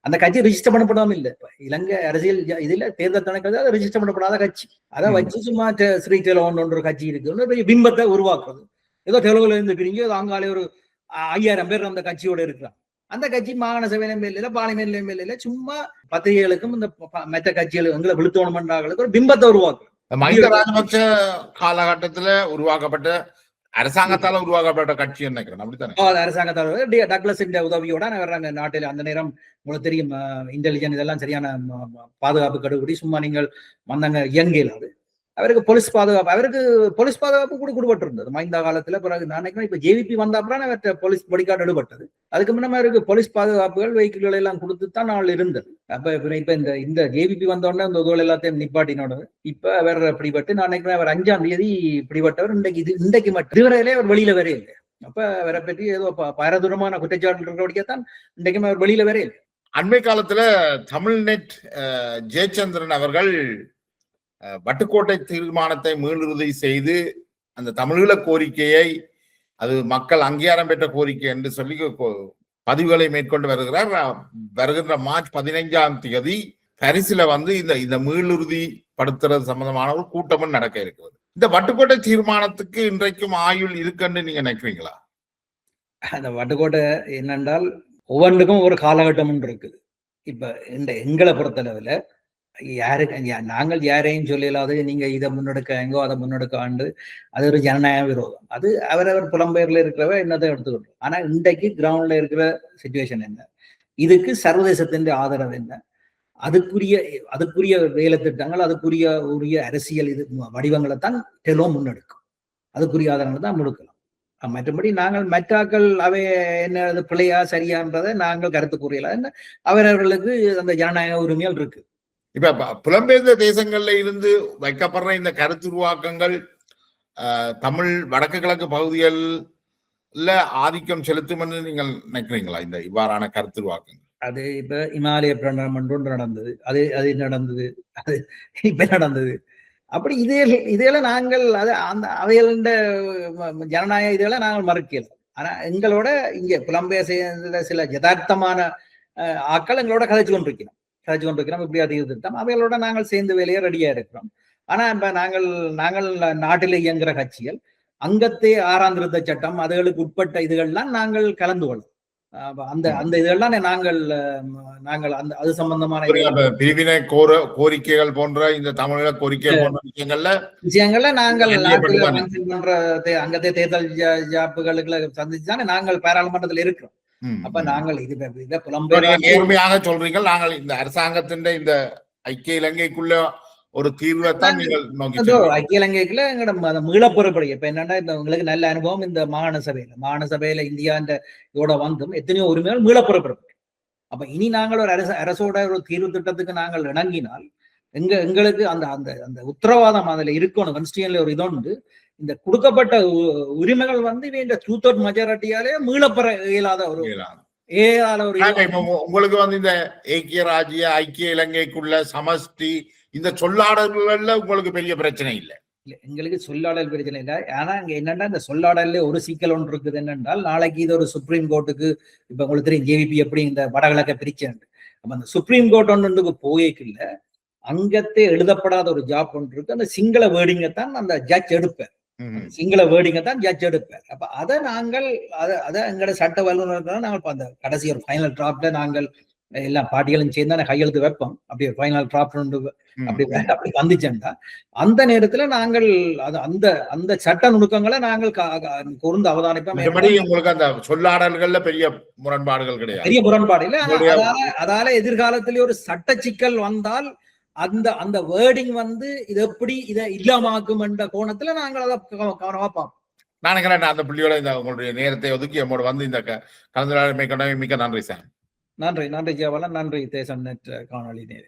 அந்த கட்சி ரிஜிஸ்டர் பண்ணப்படாம இல்லை. இலங்கை அரசியல் இதுல தேர்தல் கணக்கு அதை ரிஜிஸ்டர் பண்ணப்படாத கட்சி. அதை வச்சு சும்மா சிறைட்டலோன்ற ஒரு கட்சி இருக்கு, பிம்பத்தை உருவாக்குறது. ஏதோ தெலுங்குல இருந்து பிரிஞ்சு அங்காலே ஒரு 5000 பேர் அந்த கட்சியோட இருக்கிறாங்க. அந்த கட்சி மாகாண சபை எம்எல்ஏ பார்லிமெண்ட் எம்எல்ஏ சும்மா பத்திரிகைகளுக்கும் இந்த மற்ற கட்சிகளுக்கு எங்களை விழுத்தோணுமன்றாங்களுக்கு ஒரு பிம்பத்தை உருவாக்கு. மஹிந்த ராஜபக்ச காலகட்டத்துல உருவாக்கப்பட்ட அரசாங்கத்தால உருவாக்கப்பட்ட கட்சி நினைக்கிறேன். அப்படித்தானே? அரசாங்கத்தால் டக்ளஸ் உதவியோட வர்றாங்க நாட்டில். அந்த நேரம் உங்களுக்கு தெரியும், இன்டெலிஜென்ஸ் இதெல்லாம் சரியான பாதுகாப்பு கடுபிடி. சும்மா நீங்கள் வந்தாங்க இயங்கையில் அது அவருக்கு போலீஸ் பாதுகாப்பு கூட கொடுபட்டிருந்தது மஹிந்த காலத்துல. பிறகு நான் நினைக்கிறேன் இப்ப ஜேவிபி வந்த அப்புறம் அவர்கிட்ட போலீஸ் பாடிகார்டு எடுபட்டது. அதுக்கு முன்னாடி அவருக்கு போலீஸ் பாதுகாப்புகள் வெஹிக்கிள்கள் எல்லாம் கொடுத்துதான் நாள் இருந்தது. அப்ப இப்ப இந்த ஜேவிபி வந்தோடனே இந்த உதவி எல்லாத்தையும் நிப்பாட்டினோட இப்ப அவர் பிடிபட்டு நான் நினைக்கிறேன் அவர் 5ஆம் தேதி பிடிபட்டவர். இன்றைக்கு மட்டும் இதுவரையிலே அவர் வெளியில வரே இல்லை. அப்ப அவரை பற்றி ஏதோ பாரதூரமான குற்றச்சாட்டு இருக்கிறபடியாத்தான் இன்றைக்கும் அவர் வெளியில வரே இல்லை. அண்மை காலத்துல தமிழ்நெட் ஜெயச்சந்திரன் அவர்கள் வட்டுக்கோட்டை தீர்மானத்தை மீளுறுதி செய்து அந்த தமிழீழ கோரிக்கையை அது மக்கள் அங்கீகாரம் பெற்ற கோரிக்கை என்று சொல்லி பதிவுகளை மேற்கொண்டு வருகிறார். வருகின்ற மார்ச் 15ஆம் தேதி பரிசுல இந்த மீளுறுதி படுத்துறது சம்பந்தமான ஒரு கூட்டமும் நடக்க இருக்கிறது. இந்த வட்டுக்கோட்டை தீர்மானத்துக்கு இன்றைக்கும் ஆயுள் இருக்குன்னு நீங்க நினைக்கிறீங்களா? அந்த வட்டுக்கோட்டை என்னென்றால் ஒவ்வொன்றுக்கும் ஒரு காலகட்டம் இருக்குது. இப்ப இந்த எங்களை பொறுத்தளவுல நாங்கள் யாரையும் சொல்லலாது நீங்க இதை முன்னெடுக்க எங்கோ அதை முன்னெடுக்க ஆண்டு அது ஒரு ஜனநாயக விரோதம். அது அவரவர் புலம்பெயர்ல இருக்கிறவ என்னதை எடுத்துக்கணும். ஆனா இன்றைக்கு கிரவுண்ட்ல இருக்கிற சிச்சுவேஷன் என்ன, இதுக்கு சர்வதேசத்தின் ஆதரவு என்ன, அதுக்குரிய வேலை திட்டங்கள், அதுக்குரிய அரசியல் இது வடிவங்களை தான் டெலோ முன்னெடுக்கும். அதுக்குரிய ஆதரவை தான் முடுக்கலாம். மற்றபடி நாங்கள் மற்றாக்கள் அவை என்ன பிழையா சரியான்றதை நாங்கள் கருத்து கூறியல. அவரவர்களுக்கு அந்த ஜனநாயக உரிமைகள் இருக்கு. இப்ப புலம்பெயர்ந்த தேசங்கள்ல இருந்து வைக்கப்படுற இந்த கருத்துருவாக்கங்கள் தமிழ் வடக்கு கிழக்கு பகுதிகள்ல ஆதிக்கம் செலுத்தும் என்று நீங்கள் நினைக்கிறீங்களா? இந்த இவ்வாறான கருத்துருவாக்கங்கள் அது இப்ப இமாலய பிரகடனம் ஒன்று நடந்தது, அது இப்ப நடந்தது. அப்படி இதெல்லாம் நாங்கள் அந்த அவைகள ஜனநாயக இதெல்லாம் நாங்கள் மறுக்கல. ஆனா எங்களோட இங்க புலம்பெயர் சில யதார்த்தமான ஆக்கள் எங்களோட கதைச்சு கொண்டிருக்கிறோம். இப்படி அதிக திட்டம் அவைகளோட நாங்கள் சேர்ந்து வேலையை ரெடியா இருக்கிறோம். ஆனா இப்ப நாங்கள் நாட்டில் இயங்குற கட்சிகள் அங்கத்தே 6ஆம் திருத்த சட்டம் அதுகளுக்கு உட்பட்ட இதுகள்லாம் நாங்கள் கலந்து கொள்ளும். அந்த இதெல்லாம் நாங்கள் அது சம்பந்தமான பிரிவினை கோரிக்கைகள் போன்ற இந்த தமிழக கோரிக்கை போன்ற விஷயங்கள்ல நாங்கள் அங்கத்தே தேர்தல் ஜாப்புகளுக்கு சந்திச்சுதானே நாங்கள் பாராளுமன்றத்தில் இருக்கிறோம். அப்ப நாங்கள் நேர்மையாக சொல்றீங்க, நாங்கள் இந்த அரசாங்கத்தின் இந்த ஐக்கிய இலங்கைக்குள்ள ஒரு தீர்வை தான் நீங்கள் நோக்கி ஐக்கிய இலங்கைக்குள்ள எங்களோட மீளப்பொறுப்படை. இப்ப என்னன்னா இந்த உங்களுக்கு நல்ல அனுபவம் இந்த மாகாண சபையில இந்தியா இதோட வந்தும் எத்தனையோ உரிமைகள் மீளப்பொறுப்படை. அப்ப இனி நாங்கள் ஒரு அரசோட ஒரு தீர்வு திட்டத்துக்கு நாங்கள் இணங்கினால் எங்களுக்கு அந்த அந்த அந்த உத்தரவாதம் அதுல இருக்கணும். கான்ஸ்டிடியூஷன்ல ஒரு இதொண்டு இந்த கொடுக்கப்பட்ட உரிமைகள் இந்த 2/3 மெஜாரிட்டியாலே மீளப்பெற இயலாத ஒரு உங்களுக்கு இந்த ஐக்கிய ராஜ்ய ஐக்கிய இலங்கைக்குள்ள சமஷ்டி இந்த சொல்லாடல்கள்ல உங்களுக்கு பெரிய பிரச்சனை இல்லை. இல்ல, எங்களுக்கு சொல்லாடல் பிரச்சனை இல்லை. ஆனா இங்க என்னன்னா இந்த சொல்லாடல்ல ஒரு சிக்கல் ஒன்று இருக்குது என்னென்றால், நாளைக்கு இது ஒரு சுப்ரீம் கோர்ட்டுக்கு இப்ப உங்களுக்கு தெரியும் ஜேவிபி எப்படி இந்த வடகிழக்க பிரிச்சேன். அப்ப அந்த சுப்ரீம் கோர்ட் ஒன்றுக்கு போயிக்கல அங்கத்தே எழுதப்படாத ஒரு ஜாப் ஒன்று இருக்கு. அந்த சிங்கள வேர்டிங்கை தான் அந்த ஜட்ஜ் எடுப்பேன். சிங்கள வேர்டிங்கை தான் ஜட்ஜ் எடுப்பேன். அப்ப அதை நாங்கள் அதை எங்களோட சட்ட வல்லுநர்கள் நாங்கள் அந்த கடைசி ஒரு ஃபைனல் டிராப்ட்ல நாங்கள் எல்லா பார்ட்டிகளும் சேர்ந்து கையெழுத்து வைப்போம். அப்படி ஒரு ஃபைனல் டிராப்ட் அப்படி வந்துச்சேன்டா அந்த நேரத்துல நாங்கள் அந்த அந்த சட்ட நுணுக்கங்களை நாங்கள் கூர்ந்து அவதானிப்போம். உங்களுக்கு அந்த சொல்லாடல்கள்ல பெரிய முரண்பாடுகள் கிடையாது. பெரிய முரண்பாடு இல்லை. அதால எதிர்காலத்திலே ஒரு சட்ட சிக்கல் வந்தால் அந்த அந்த வேர்டிங் இது எப்படி இதை இல்லாமாக்கும் என்ற கோணத்துல நாங்கள் அதை கவனமா பார்ப்போம். நான் நினைக்கிறேன் அந்த புள்ளியோட இந்த உங்களுடைய நேரத்தை ஒதுக்கி நம்மோட இந்த கலந்துரையாடல் மிக்க நன்றி சார். நன்றி ஜெயபாலன். நன்றி தேசம் நெட் காணொலி நேரம்.